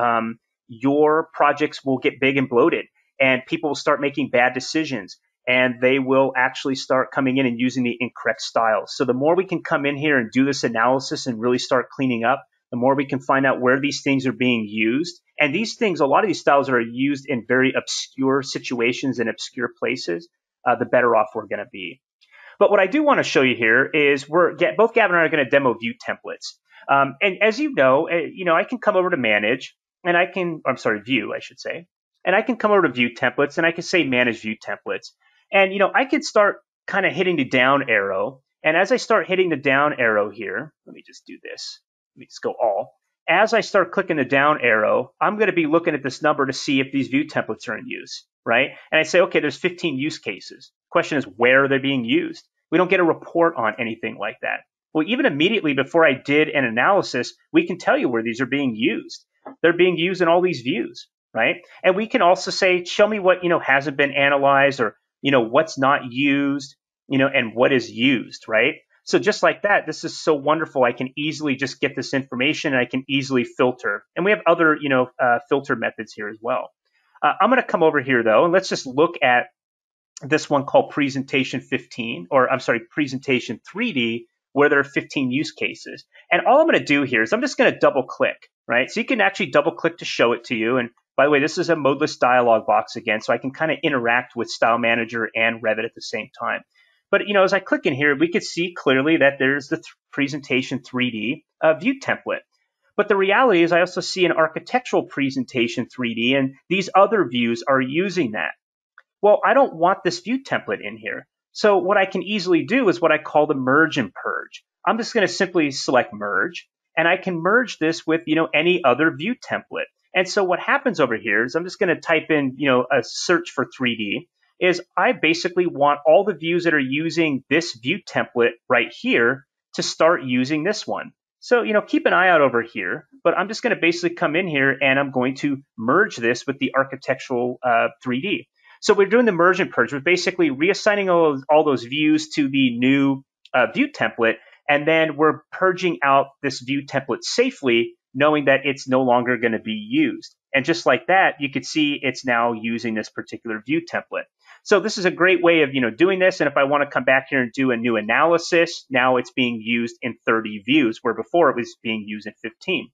your projects will get big and bloated, and people will start making bad decisions. And they will actually start coming in and using the incorrect styles. So the more we can come in here and do this analysis and really start cleaning up, the more we can find out where these things are being used. And these things, a lot of these styles are used in very obscure situations and obscure places, the better off we're going to be. But what I do want to show you here is both Gavin and I are going to demo view templates. And as you know, I can come over to manage and view, I should say. And I can come over to view templates and I can say manage view templates. And, I could start kind of hitting the down arrow. And as I start hitting the down arrow here, let me just do this. Let me just go all. As I start clicking the down arrow, I'm going to be looking at this number to see if these view templates are in use, right? And I say, okay, there's 15 use cases. Question is, where are they being used? We don't get a report on anything like that. Well, even immediately before I did an analysis, we can tell you where these are being used. They're being used in all these views, right? And we can also say, show me what, hasn't been analyzed, or what's not used, and what is used, right? So just like that, this is so wonderful. I can easily just get this information and I can easily filter. And we have other, filter methods here as well. I'm going to come over here though, and let's just look at this one called Presentation 3D, where there are 15 use cases. And all I'm going to do here is I'm just going to double click, right? So you can actually double click to show it to you. And by the way, this is a modeless dialog box again, so I can kind of interact with Style Manager and Revit at the same time. But, as I click in here, we could see clearly that there's the Presentation 3D view template. But the reality is I also see an Architectural Presentation 3D, and these other views are using that. Well, I don't want this view template in here. So what I can easily do is what I call the merge and purge. I'm just going to simply select merge, and I can merge this with, any other view template. And so what happens over here is I'm just going to type in, a search for 3D, is I basically want all the views that are using this view template right here to start using this one. So, keep an eye out over here, but I'm just going to basically come in here and I'm going to merge this with the architectural 3D. So we're doing the merge and purge. We're basically reassigning all those views to the new view template, and then we're purging out this view template safely, knowing that it's no longer going to be used. And just like that, you could see it's now using this particular view template. So this is a great way of doing this. And if I want to come back here and do a new analysis, now it's being used in 30 views, where before it was being used in 15.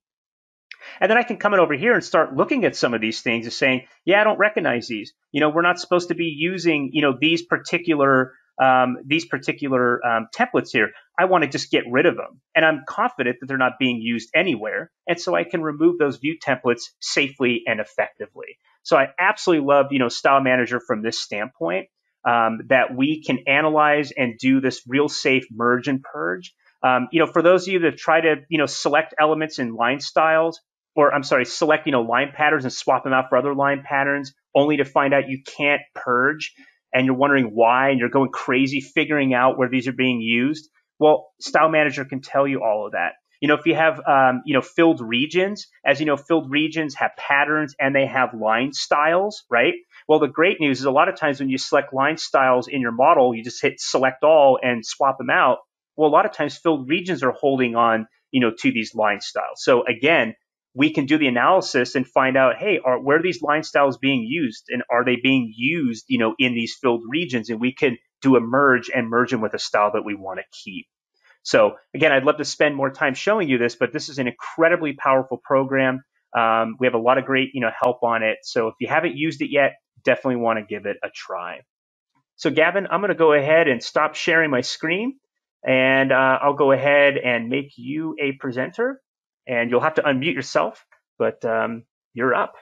And then I can come in over here and start looking at some of these things and saying, yeah, I don't recognize these. We're not supposed to be using, these particular templates here. I want to just get rid of them. And I'm confident that they're not being used anywhere. And so I can remove those view templates safely and effectively. So I absolutely love, Style Manager from this standpoint, that we can analyze and do this real safe merge and purge. For those of you that try to, select elements in line styles, select, line patterns and swap them out for other line patterns, only to find out you can't purge, and you're wondering why, and you're going crazy figuring out where these are being used. Well, Style Manager can tell you all of that. If you have, filled regions, as you know, filled regions have patterns and they have line styles, right? Well, the great news is a lot of times when you select line styles in your model, you just hit select all and swap them out. Well, a lot of times filled regions are holding on, to these line styles. So again, we can do the analysis and find out, hey, where are these line styles being used, and are they being used, in these filled regions? And we can do a merge and merge them with a style that we want to keep. So again, I'd love to spend more time showing you this, but this is an incredibly powerful program. We have a lot of great, help on it. So if you haven't used it yet, definitely want to give it a try. So Gavin, I'm going to go ahead and stop sharing my screen, and I'll go ahead and make you a presenter, and you'll have to unmute yourself, but you're up.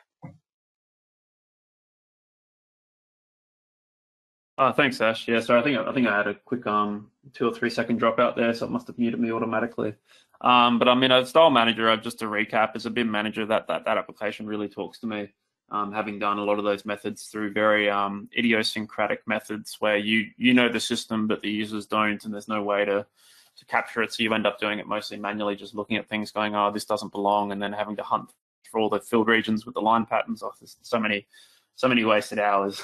Thanks, Ash. Yeah, so I think I had a quick 2 or 3 second dropout there, so it must have muted me automatically. But I mean, a Style Manager, just to recap, as a BIM manager, that application really talks to me. Having done a lot of those methods through very idiosyncratic methods where you know the system, but the users don't, and there's no way to capture it, so you end up doing it mostly manually, just looking at things, going, oh, this doesn't belong, and then having to hunt for all the filled regions with the line patterns. Oh, there's so many wasted hours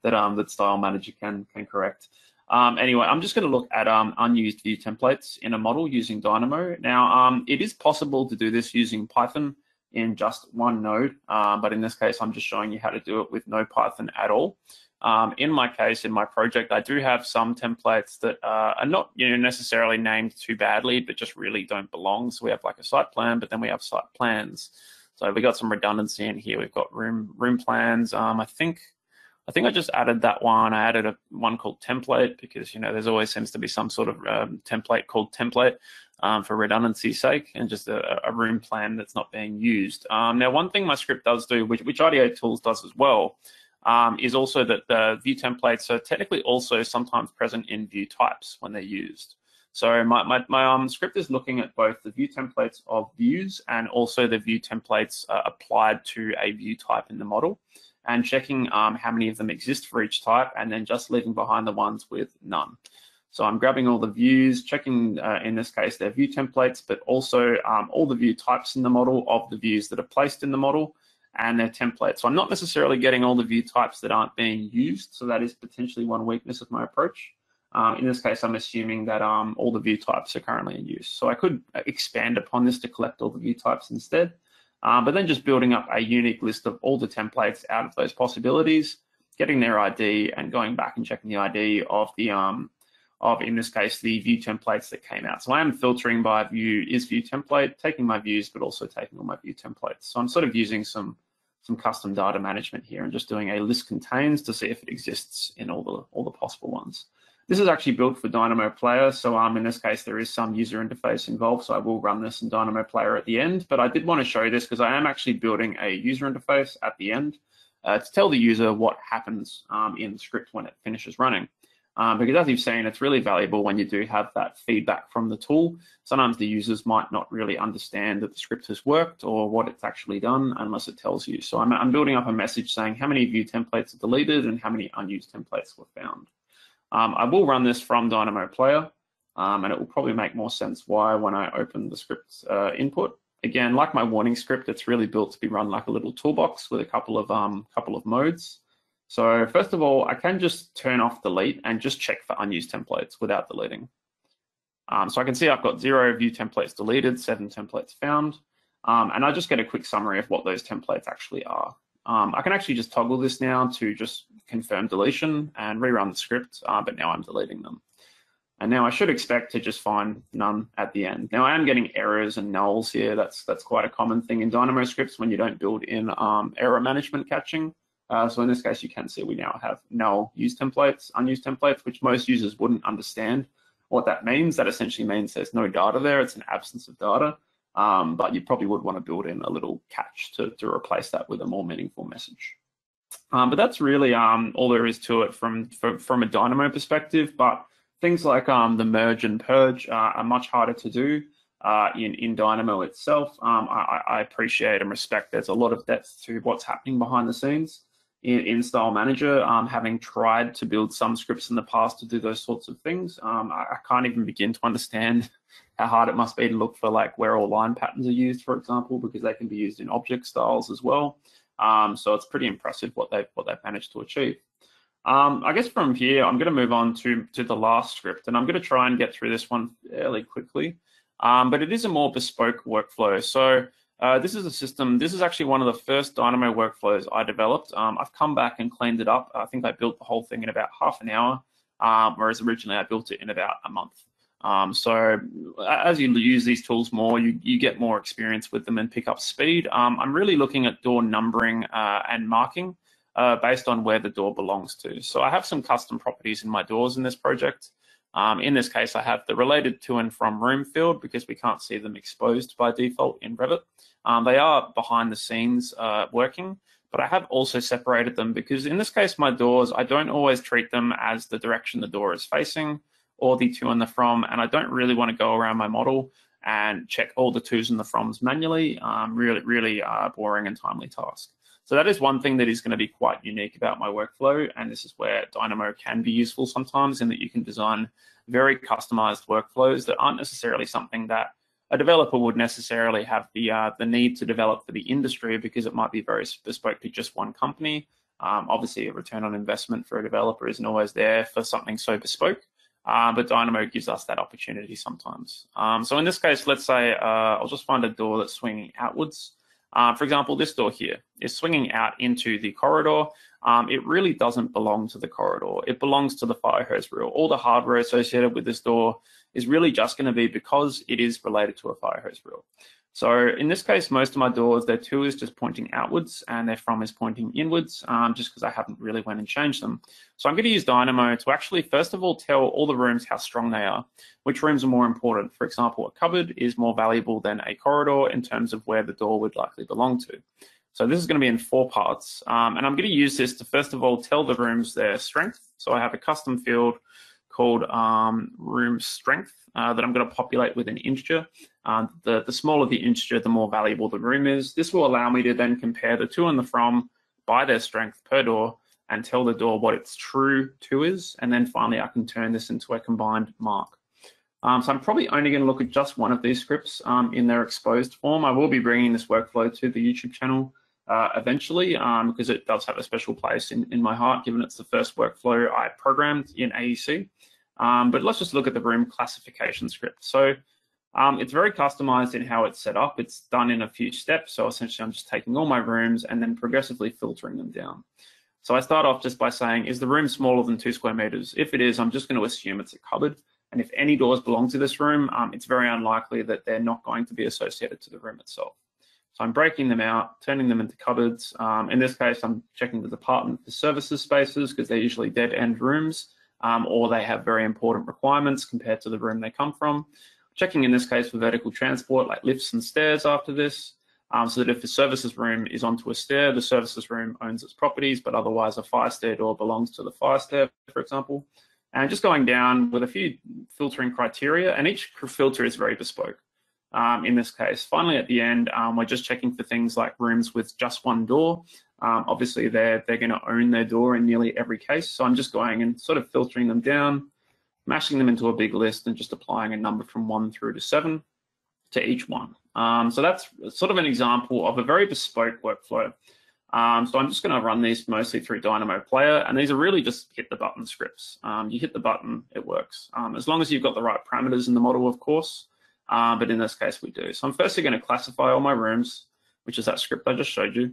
that Style Manager can correct. Anyway, I'm just going to look at unused view templates in a model using Dynamo. Now, it is possible to do this using Python in just one node, but in this case, I'm just showing you how to do it with no Python at all. In my case, in my project, I do have some templates that are not necessarily named too badly, but just really don't belong. So we have like a site plan, but then we have site plans. So we got some redundancy in here. We've got room plans. I think I just added that one. I added one called template because there's always seems to be some sort of template called template for redundancy's sake, and just a room plan that's not being used. Now, one thing my script does do, which Ideate Tools does as well, is also that the view templates are technically also sometimes present in view types when they're used. So my script is looking at both the view templates of views and also the view templates applied to a view type in the model, and checking how many of them exist for each type, and then just leaving behind the ones with none. So I'm grabbing all the views, checking in this case their view templates, but also all the view types in the model of the views that are placed in the model and their templates. So I'm not necessarily getting all the view types that aren't being used. So that is potentially one weakness of my approach. In this case, I'm assuming that all the view types are currently in use. So I could expand upon this to collect all the view types instead, but then just building up a unique list of all the templates out of those possibilities, getting their ID and going back and checking the ID of the in this case, the view templates that came out. So I am filtering by view template, taking my views, but also taking all my view templates. So I'm sort of using some custom data management here and just doing a list contains to see if it exists in all the possible ones. This is actually built for Dynamo Player. So in this case, there is some user interface involved. So I will run this in Dynamo Player at the end, but I did want to show this because I am actually building a user interface at the end to tell the user what happens in the script when it finishes running. Because as you've seen, it's really valuable when you do have that feedback from the tool. Sometimes the users might not really understand that the script has worked or what it's actually done unless it tells you. So I'm building up a message saying how many view templates are deleted and how many unused templates were found. I will run this from Dynamo Player, and it will probably make more sense why when I open the script input. Again, like my warning script, it's really built to be run like a little toolbox with a couple of modes. So first of all, I can just turn off delete and just check for unused templates without deleting. So I can see I've got 0 view templates deleted, 7 templates found, and I just get a quick summary of what those templates actually are. I can actually just toggle this now to just confirm deletion and rerun the script, but now I'm deleting them. And now I should expect to just find none at the end. Now I am getting errors and nulls here. That's quite a common thing in Dynamo scripts when you don't build in error management catching. So in this case, you can see we now have null used templates, unused templates, which most users wouldn't understand what that means. That essentially means there's no data there. It's an absence of data. But you probably would want to build in a little catch to replace that with a more meaningful message. But that's really all there is to it from a Dynamo perspective. But things like the merge and purge are much harder to do. in Dynamo itself. I appreciate and respect there's a lot of depth to what's happening behind the scenes in Style Manager. Having tried to build some scripts in the past to do those sorts of things, I can't even begin to understand how hard it must be to look for like where all line patterns are used, for example, because they can be used in object styles as well. So it's pretty impressive what they've managed to achieve. I guess from here, I'm going to move on to the last script, and I'm going to try and get through this one fairly quickly. But it is a more bespoke workflow. So this is a system. This is actually one of the first Dynamo workflows I developed. I've come back and cleaned it up. I think I built the whole thing in about half an hour, whereas originally I built it in about a month. So as you use these tools more, you get more experience with them and pick up speed. I'm really looking at door numbering and marking based on where the door belongs to. So I have some custom properties in my doors in this project. In this case, I have the related to and from room field because we can't see them exposed by default in Revit. They are behind the scenes working, but I have also separated them because in this case, my doors, I don't always treat them as the direction the door is facing or the to and the from, and I don't really want to go around my model and check all the tos and the froms manually. Really boring and timely task. So that is one thing that is going to be quite unique about my workflow, and this is where Dynamo can be useful sometimes in that you can design very customized workflows that aren't necessarily something that a developer would necessarily have the need to develop for the industry because it might be very bespoke to just one company. Obviously, a return on investment for a developer isn't always there for something so bespoke, but Dynamo gives us that opportunity sometimes. So in this case, let's say I'll just find a door that's swinging outwards. For example, this door here is swinging out into the corridor. It really doesn't belong to the corridor. It belongs to the fire hose reel. All the hardware associated with this door is really just going to be because it is related to a fire hose reel. So in this case, most of my doors, their to is just pointing outwards and their from is pointing inwards, just because I haven't really went and changed them. So I'm going to use Dynamo to actually, first of all, tell all the rooms how strong they are, which rooms are more important. For example, a cupboard is more valuable than a corridor in terms of where the door would likely belong to. So this is going to be in 4 parts. And I'm going to use this to, first of all, tell the rooms their strength. So I have a custom field called room strength that I'm going to populate with an integer. The smaller the integer, the more valuable the room is. This will allow me to then compare the to and the from by their strength per door and tell the door what its true to is. And then finally, I can turn this into a combined mark. So I'm probably only going to look at just one of these scripts in their exposed form. I will be bringing this workflow to the YouTube channel eventually because it does have a special place in my heart, given it's the first workflow I programmed in AEC. But let's just look at the room classification script. So it's very customized in how it's set up. It's done in a few steps. So essentially, I'm just taking all my rooms and then progressively filtering them down. So I start off just by saying, is the room smaller than 2 square meters? If it is, I'm just going to assume it's a cupboard. And if any doors belong to this room, it's very unlikely that they're not going to be associated to the room itself. So I'm breaking them out, turning them into cupboards. In this case, I'm checking the department for services spaces because they're usually dead-end rooms, or they have very important requirements compared to the room they come from. Checking in this case for vertical transport like lifts and stairs after this, so that if the services room is onto a stair, the services room owns its properties, but otherwise a fire stair door belongs to the fire stair, for example. And just going down with a few filtering criteria, and each filter is very bespoke. In this case, finally at the end, we're just checking for things like rooms with just one door. Obviously, they're going to own their door in nearly every case. So I'm just going and sort of filtering them down, mashing them into a big list, and just applying a number from 1 through to 7 to each one. So that's sort of an example of a very bespoke workflow. So I'm just going to run these mostly through Dynamo Player, and these are really just hit the button scripts. You hit the button, it works. As long as you've got the right parameters in the model, of course, but in this case we do. So I'm firstly going to classify all my rooms, which is that script I just showed you.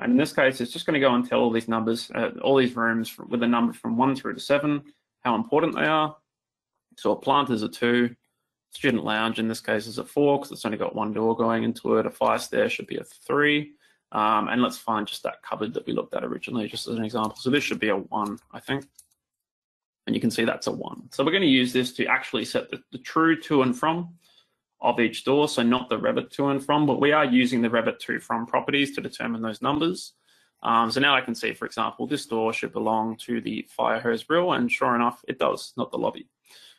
And in this case, it's just going to go and tell all these numbers, all these rooms with a number from 1 through to 7, how important they are. So a plant is a 2, student lounge in this case is a 4 because it's only got one door going into it. A fire stair should be a 3. And let's find just that cupboard that we looked at originally, just as an example. So this should be a 1, I think. And you can see that's a 1. So we're going to use this to actually set the true to and from of each door. So not the Revit to and from, but we are using the Revit to from properties to determine those numbers. So now I can see, for example, this door should belong to the fire hose reel, and sure enough, it does, not the lobby.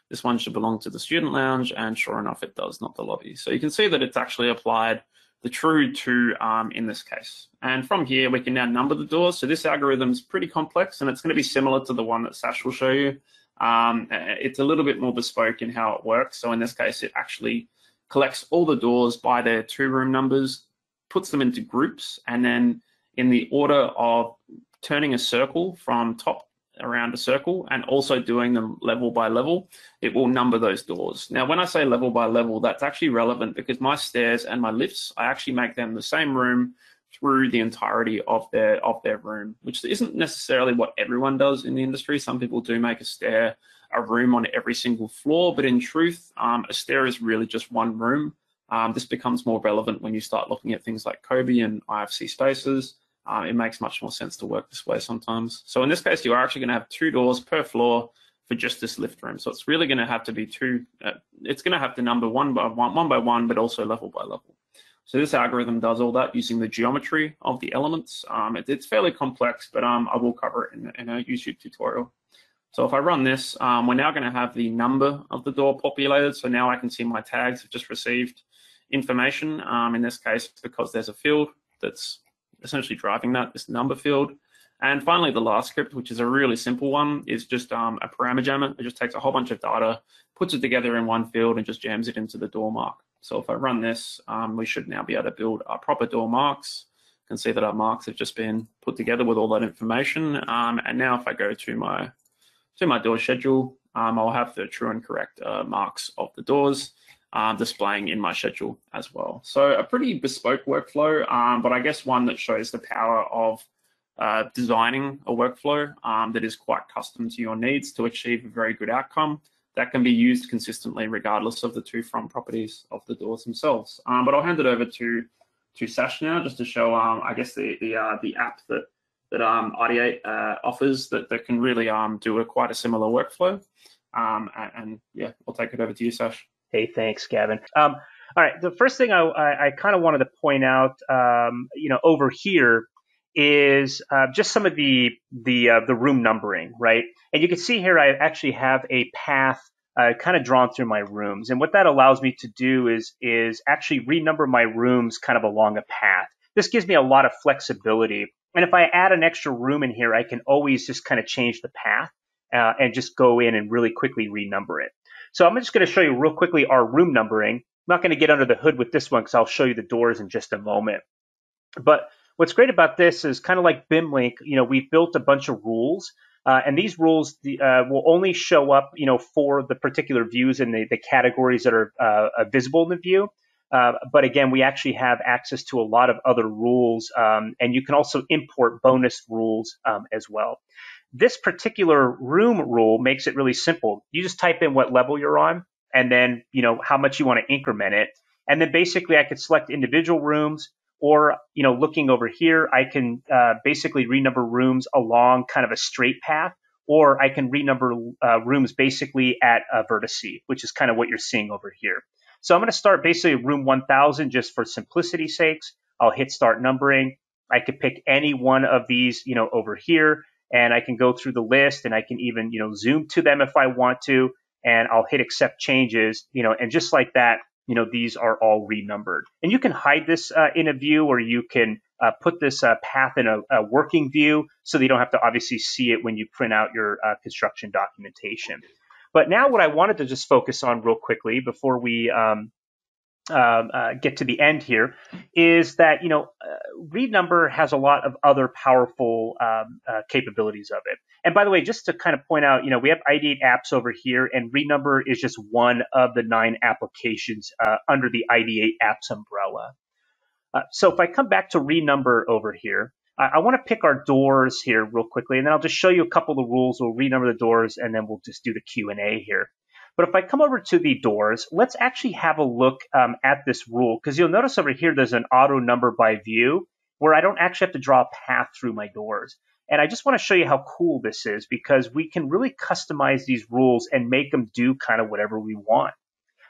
this one should belong to the student lounge, and sure enough, it does, not the lobby. So you can see that it's actually applied the true to in this case. And from here, we can now number the doors. So this algorithm is pretty complex, and it's going to be similar to the one that Sash will show you. It's a little bit more bespoke in how it works. So in this case, it actually collects all the doors by their 2-room numbers, puts them into groups, and then in the order of turning a circle from top around a circle and also doing them level by level, it will number those doors. Now, when I say level by level, that's actually relevant because my stairs and my lifts, I actually make them the same room through the entirety of their room, which isn't necessarily what everyone does in the industry. Some people do make a room on every single floor, but in truth, a stair is really just one room. This becomes more relevant when you start looking at things like Kobe and IFC spaces. It makes much more sense to work this way sometimes. So in this case, you are actually going to have 2 doors per floor for just this lift room. So it's really going to have to be it's going to have to number one by one, but also level by level. So this algorithm does all that using the geometry of the elements. It's fairly complex, but I will cover it in a YouTube tutorial. So if I run this, we're now going to have the number of the door populated. So now I can see my tags have just received information. In this case, because there's a field that's essentially driving this number field. And finally, the last script, which is a really simple one, is just a parameter jammer. It just takes a whole bunch of data, puts it together in one field, and just jams it into the door mark. So if I run this, we should now be able to build our proper door marks. You can see that our marks have just been put together with all that information. And now if I go to my door schedule, I'll have the true and correct marks of the doors displaying in my schedule as well. So a pretty bespoke workflow, but I guess one that shows the power of designing a workflow that is quite custom to your needs to achieve a very good outcome that can be used consistently regardless of the 2-from properties of the doors themselves. But I'll hand it over to Sash now just to show, I guess, the app that Ideate offers that can really do quite a similar workflow. And yeah, I'll take it over to you, Sash. Hey, thanks, Gavin. All right, the first thing I kind of wanted to point out, over here is just some of the room numbering, right? And you can see here I actually have a path kind of drawn through my rooms, and what that allows me to do is actually renumber my rooms kind of along a path. This gives me a lot of flexibility, and if I add an extra room in here, I can always just kind of change the path and just go in and really quickly renumber it. So I'm just going to show you real quickly our room numbering. I'm not going to get under the hood with this one because I'll show you the doors in just a moment. But what's great about this is kind of like Bim Link, we've built a bunch of rules, and these rules will only show up, for the particular views and the categories that are visible in the view. But again, we actually have access to a lot of other rules, and you can also import bonus rules as well. This particular room rule makes it really simple. You just type in what level you're on and then, how much you want to increment it. And then basically I could select individual rooms or, looking over here, I can basically renumber rooms along kind of a straight path, or I can renumber rooms basically at a vertice, which is kind of what you're seeing over here. So I'm going to start basically room 1000 just for simplicity's sakes. I'll hit start numbering. I could pick any one of these, over here. And I can go through the list and I can even, zoom to them if I want to, and I'll hit accept changes, and just like that, these are all renumbered. And you can hide this in a view, or you can put this path in a working view so that you don't have to obviously see it when you print out your construction documentation. But now what I wanted to just focus on real quickly before we get to the end here is that, renumber has a lot of other powerful capabilities of it. And by the way, just to kind of point out, we have Ideate apps over here, and renumber is just one of the 9 applications under the Ideate apps umbrella. So if I come back to renumber over here, I want to pick our doors here real quickly, and then I'll just show you a couple of the rules. We'll renumber the doors, and then we'll just do the Q&A here. But if I come over to the doors, let's actually have a look at this rule, because you'll notice over here there's an auto number by view where I don't actually have to draw a path through my doors. And I just want to show you how cool this is, because we can really customize these rules and make them do kind of whatever we want.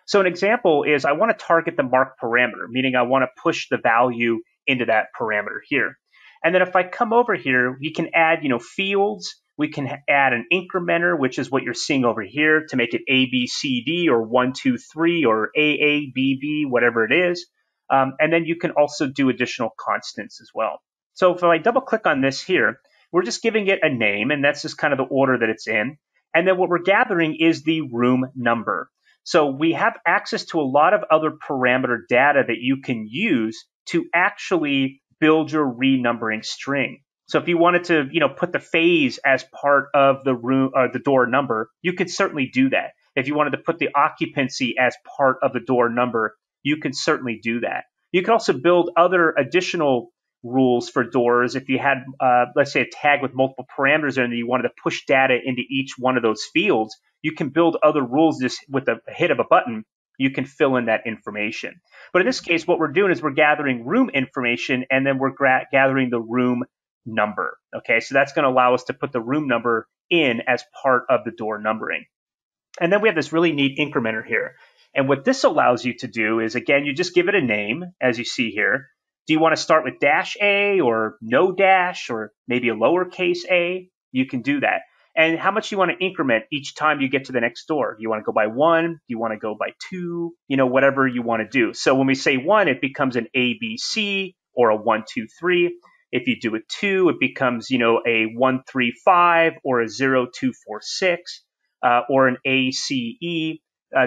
So an example is I want to target the mark parameter, meaning I want to push the value into that parameter here. And then if I come over here, we can add, fields. We can add an incrementer, which is what you're seeing over here, to make it A, B, C, D, or 1, 2, 3, or A, B, B, whatever it is. And then you can also do additional constants as well. So if I double click on this here, we're just giving it a name, and that's just kind of the order that it's in. And then what we're gathering is the room number. So we have access to a lot of other parameter data that you can use to actually build your renumbering string. So if you wanted to, put the phase as part of the room or the door number, you could certainly do that. If you wanted to put the occupancy as part of the door number, you can certainly do that. You can also build other additional rules for doors. If you had, let's say, a tag with multiple parameters in and you wanted to push data into each one of those fields, you can build other rules just with a hit of a button. You can fill in that information. But in this case, what we're doing is we're gathering room information, and then we're gathering the room number. Okay, so that's going to allow us to put the room number in as part of the door numbering. And then we have this really neat incrementer here. And what this allows you to do is, again, you just give it a name, as you see here. Do you want to start with dash A or no dash or maybe a lowercase a? You can do that. And how much you want to increment each time you get to the next door. Do you want to go by 1? Do you want to go by 2? Whatever you want to do. So when we say 1, it becomes an A, B, C or a 1, 2, 3. If you do a 2, it becomes, a 1, 3, 5 or a 0, 2, 4, 6 or an A, C, E,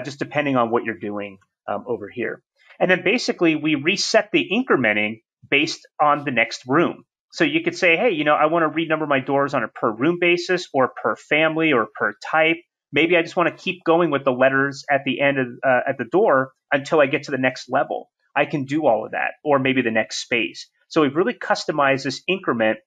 just depending on what you're doing over here. And then basically we reset the incrementing based on the next room. So you could say, hey, I want to renumber my doors on a per room basis or per family or per type. Maybe I just want to keep going with the letters at the end of at the door until I get to the next level. I can do all of that, or maybe the next space. So we've really customized this increment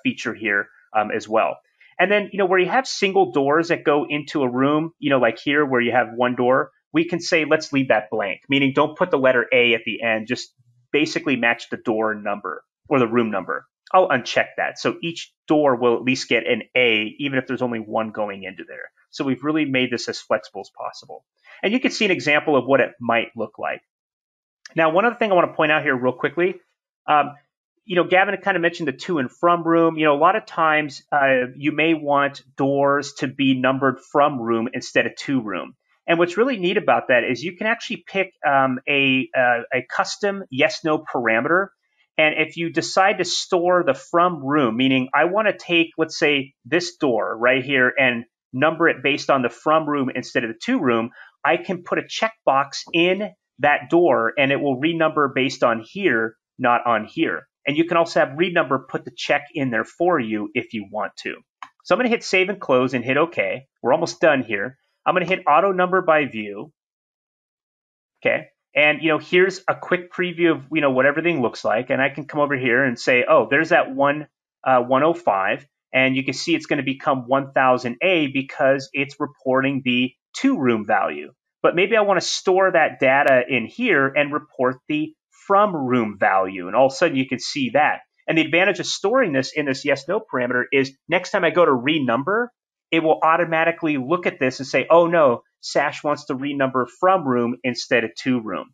feature here as well. And then, where you have single doors that go into a room, like here where you have one door, we can say, let's leave that blank, meaning don't put the letter A at the end, just basically match the door number or the room number. I'll uncheck that. So each door will at least get an A, even if there's only one going into there. So we've really made this as flexible as possible. And you can see an example of what it might look like. Now, one other thing I want to point out here real quickly, Gavin kind of mentioned the to and from room. A lot of times you may want doors to be numbered from room instead of to room. And what's really neat about that is you can actually pick a custom yes/no parameter. And if you decide to store the from room, meaning I want to take, let's say, this door right here and number it based on the from room instead of the to room, I can put a checkbox in that door and it will renumber based on here, not on here. And you can also have renumber put the check in there for you if you want to. So I'm going to hit save and close and hit OK. We're almost done here. I'm going to hit auto number by view. Okay. And, here's a quick preview of, what everything looks like. And I can come over here and say, oh, there's that 105. And you can see it's going to become 1000A because it's reporting the to room value. But maybe I want to store that data in here and report the from room value. And all of a sudden you can see that. And the advantage of storing this in this yes/no parameter is next time I go to renumber, it will automatically look at this and say, oh no, Sash wants to renumber from room instead of to room.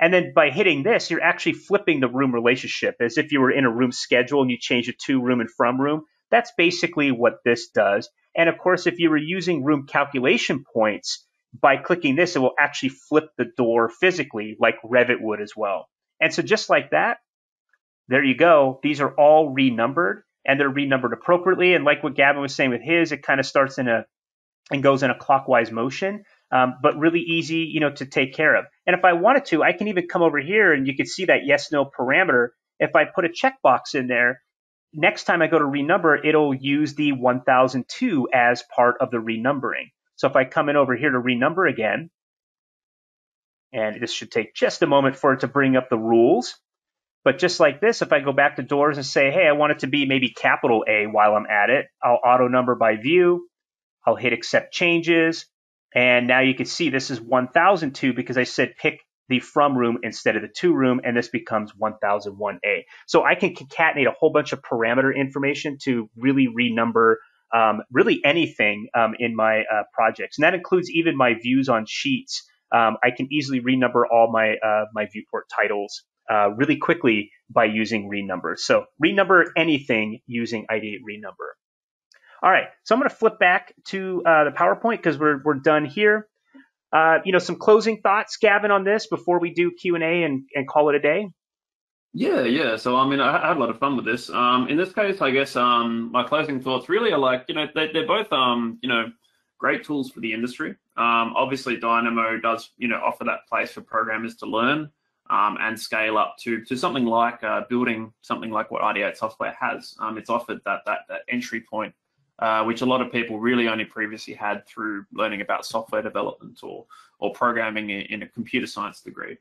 And then by hitting this, you're actually flipping the room relationship as if you were in a room schedule and you change it to room and from room. That's basically what this does. And of course, if you were using room calculation points, by clicking this, it will actually flip the door physically like Revit would as well. And so just like that, there you go. These are all renumbered and they're renumbered appropriately. And like what Gavin was saying with his, it kind of starts and goes in a clockwise motion, but really easy, to take care of. And if I wanted to, I can even come over here and you can see that yes/no parameter. If I put a checkbox in there, next time I go to renumber, it'll use the 1002 as part of the renumbering. So if I come in over here to renumber again, and this should take just a moment for it to bring up the rules. But just like this, if I go back to doors and say, hey, I want it to be maybe capital A while I'm at it, I'll auto number by view. I'll hit accept changes. And now you can see this is 1002 because I said pick the from room instead of the to room, and this becomes 1001A. So I can concatenate a whole bunch of parameter information to really renumber really anything in my projects. And that includes even my views on sheets. I can easily renumber all my viewport titles really quickly by using renumber. So renumber anything using Ideate Renumber. All right, so I'm going to flip back to the PowerPoint because we're done here. Some closing thoughts, Gavin, on this before we do Q&A and call it a day. Yeah. So I mean, I had a lot of fun with this. In this case, I guess my closing thoughts really are like, they're both great tools for the industry. Obviously, Dynamo does offer that place for programmers to learn and scale up to something like building something like what Ideate Software has. It's offered that entry point, which a lot of people really only previously had through learning about software development or programming in a computer science degree.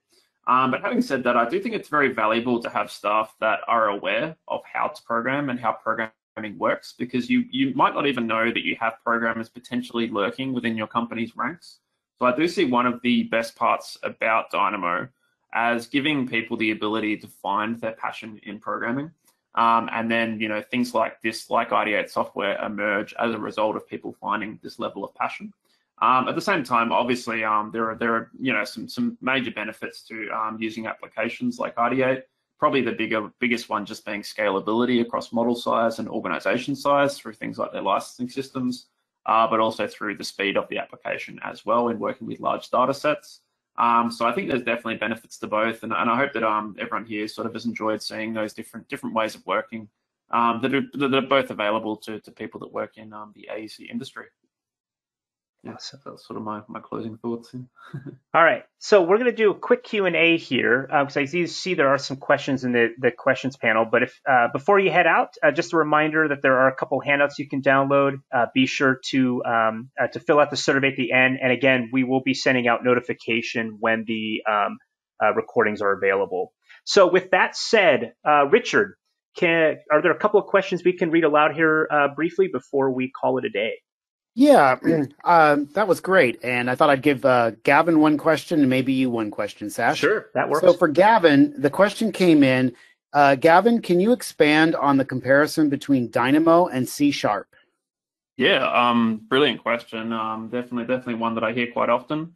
But having said that, I do think it's very valuable to have staff that are aware of how to program and how programming works, because you might not even know that you have programmers potentially lurking within your company's ranks. So I do see one of the best parts about Dynamo as giving people the ability to find their passion in programming. And then, things like this, like Ideate Software, emerge as a result of people finding this level of passion. At the same time, obviously, there are some major benefits to using applications like Ideate. Probably the biggest one just being scalability across model size and organization size through things like their licensing systems, but also through the speed of the application as well in working with large data sets. So I think there's definitely benefits to both, and I hope that everyone here sort of has enjoyed seeing those different ways of working that are both available to people that work in the AEC industry. Yeah, so that's sort of my closing thoughts. All right, so we're going to do a quick Q&A here because I see there are some questions in the questions panel. But if before you head out, just a reminder that there are a couple handouts you can download. Be sure to fill out the survey at the end. And again, we will be sending out notification when the recordings are available. So with that said, Richard, are there a couple of questions we can read aloud here briefly before we call it a day? Yeah, that was great. And I thought I'd give Gavin one question and maybe you one question, Sash. Sure, that works. So for Gavin, the question came in. Gavin, can you expand on the comparison between Dynamo and C#? Yeah, brilliant question. Definitely one that I hear quite often.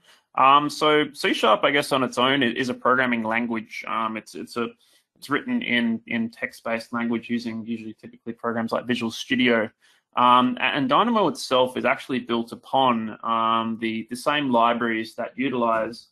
So C#, I guess on its own, is a programming language. It's written in text-based language using typically programs like Visual Studio. And Dynamo itself is actually built upon the same libraries that utilize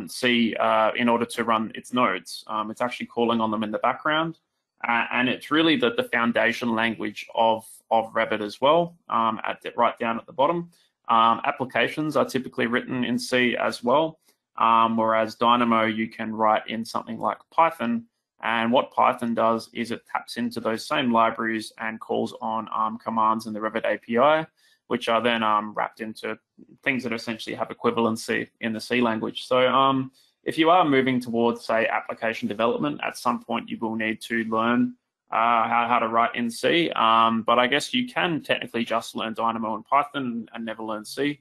C in order to run its nodes. It's actually calling on them in the background, and it's really the foundation language of Revit as well, right down at the bottom. Applications are typically written in C as well, whereas Dynamo you can write in something like Python. And what Python does is it taps into those same libraries and calls on commands in the Revit API, which are then wrapped into things that essentially have equivalency in the C language. So if you are moving towards, say, application development, at some point you will need to learn how to write in C. But I guess you can technically just learn Dynamo and Python and never learn C.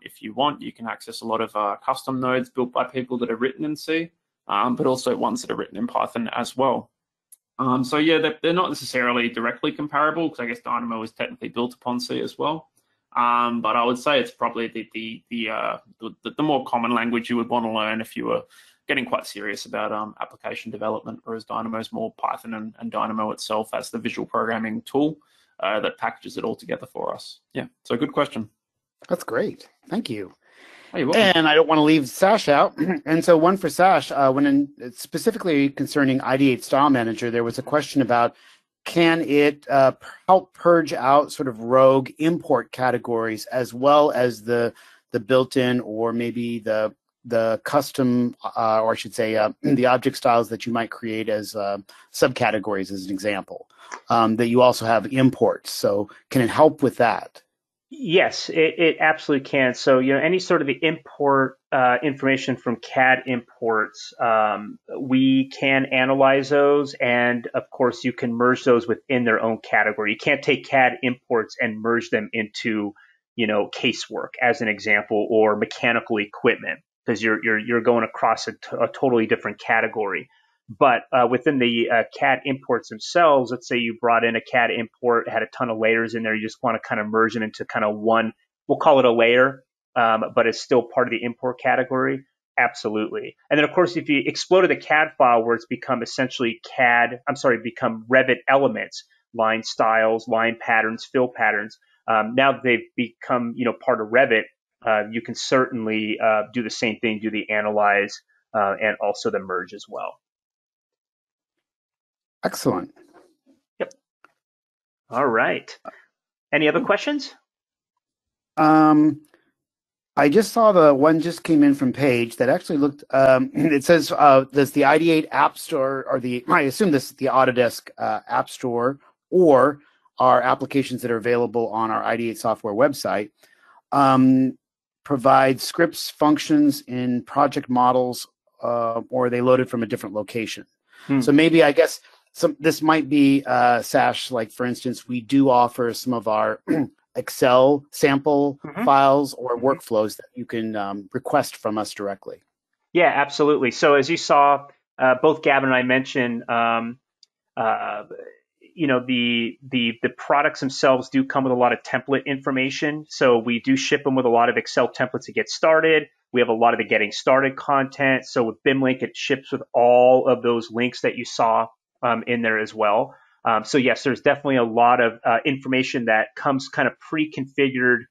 If you want, you can access a lot of custom nodes built by people that are written in C. But also ones that are written in Python as well. So yeah, they're not necessarily directly comparable because I guess Dynamo is technically built upon C as well. But I would say it's probably the more common language you would want to learn if you were getting quite serious about application development, whereas Dynamo is more Python and Dynamo itself as the visual programming tool that packages it all together for us. Yeah, so good question. That's great. Thank you. And I don't want to leave Sash out. And so one for Sash, specifically concerning Ideate Style Manager, there was a question about can it help purge out sort of rogue import categories as well as the built-in or maybe the custom, or I should say the object styles that you might create as subcategories as an example, that you also have imports. So can it help with that? Yes, it absolutely can. So, any sort of the import information from CAD imports, we can analyze those. And of course, you can merge those within their own category. You can't take CAD imports and merge them into, casework as an example, or mechanical equipment, because you're going across a totally different category. But within the CAD imports themselves, let's say you brought in a CAD import, had a ton of layers in there, you just want to kind of merge it into kind of one, we'll call it a layer, but it's still part of the import category. Absolutely. And then, of course, if you exploded the CAD file where it's become essentially become Revit elements, line styles, line patterns, fill patterns. Now that they've become, part of Revit, you can certainly do the same thing, do the analyze and also the merge as well. Excellent. Yep. All right. Any other questions? I just saw the one just came in from Paige that actually looked, it says, does the Ideate App Store, or I assume this is the Autodesk App Store, or our applications that are available on our Ideate Software website, provide scripts, functions in project models, or are they loaded from a different location? So maybe, I guess, this might be, Sash, like, for instance, we do offer some of our Excel sample files or workflows that you can request from us directly. Yeah, absolutely. So as you saw, both Gavin and I mentioned, the products themselves do come with a lot of template information. So we do ship them with a lot of Excel templates to get started. We have a lot of the getting started content. So with Bim Link, it ships with all of those links that you saw in there as well. So yes, there's definitely a lot of information that comes kind of pre-configured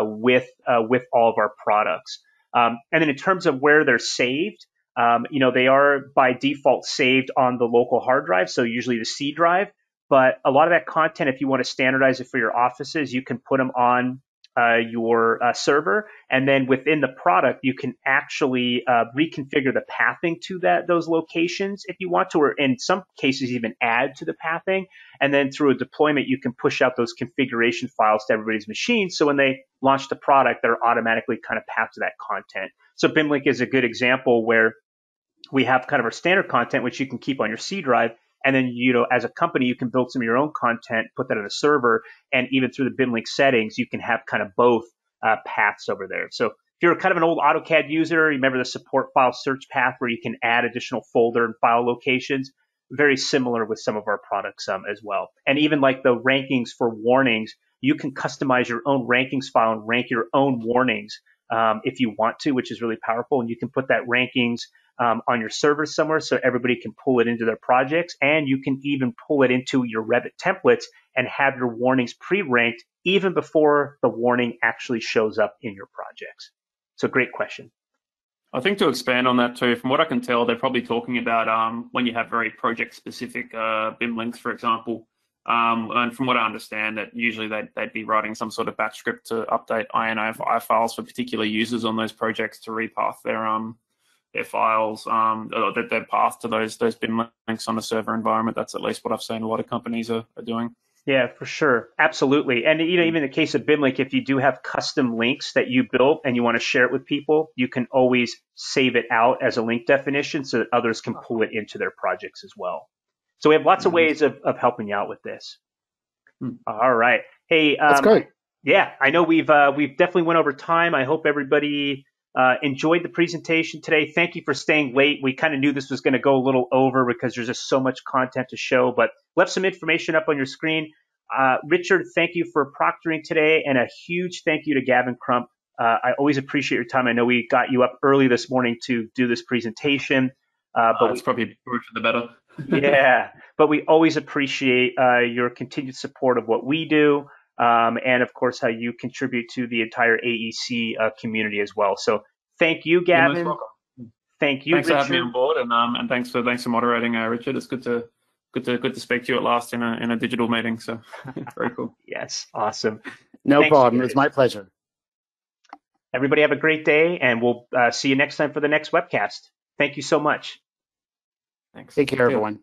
with all of our products. And then in terms of where they're saved, they are by default saved on the local hard drive, so usually the C drive. But a lot of that content, if you want to standardize it for your offices, you can put them on your server, and then within the product, you can actually reconfigure the pathing to those locations if you want to, or in some cases even add to the pathing. And then through a deployment, you can push out those configuration files to everybody's machine. So when they launch the product, they're automatically kind of pathed to that content. So Bim Link is a good example where we have kind of our standard content, which you can keep on your C drive. And then, as a company, you can build some of your own content, put that on a server, and even through the Bim Link settings, you can have kind of both paths over there. So if you're kind of an old AutoCAD user, you remember the support file search path where you can add additional folder and file locations. Very similar with some of our products as well. And even like the rankings for warnings, you can customize your own rankings file and rank your own warnings if you want to, which is really powerful. And you can put that rankings on your server somewhere so everybody can pull it into their projects. And you can even pull it into your Revit templates and have your warnings pre-ranked even before the warning actually shows up in your projects. So great question. I think to expand on that too, from what I can tell, they're probably talking about when you have very project-specific Bim links, for example. And from what I understand, that usually they'd be writing some sort of batch script to update INI files for particular users on those projects to repath their files, their path to those Bim links on a server environment. That's at least what I've seen a lot of companies are doing. Yeah, for sure. Absolutely. And even in the case of Bim Link, if you do have custom links that you built and you want to share it with people, you can always save it out as a link definition so that others can pull it into their projects as well. So we have lots of ways of helping you out with this. All right. Hey, that's great. Yeah, I know we've definitely went over time. I hope everybody enjoyed the presentation today. Thank you for staying late. We kind of knew this was going to go a little over because there's just so much content to show, but left some information up on your screen. Richard, thank you for proctoring today, and a huge thank you to Gavin Crump. I always appreciate your time. I know we got you up early this morning to do this presentation. But it's probably for the better. Yeah, but we always appreciate your continued support of what we do. And of course, how you contribute to the entire AEC community as well. So thank you, Gavin. Thank you, thanks Richard. for having me on board, and thanks for moderating, Richard. It's good to speak to you at last in a digital meeting. So very cool. Yes, awesome. No problem. It's my pleasure. Everybody have a great day, and we'll see you next time for the next webcast. Thank you so much. Thanks. Take care, everyone.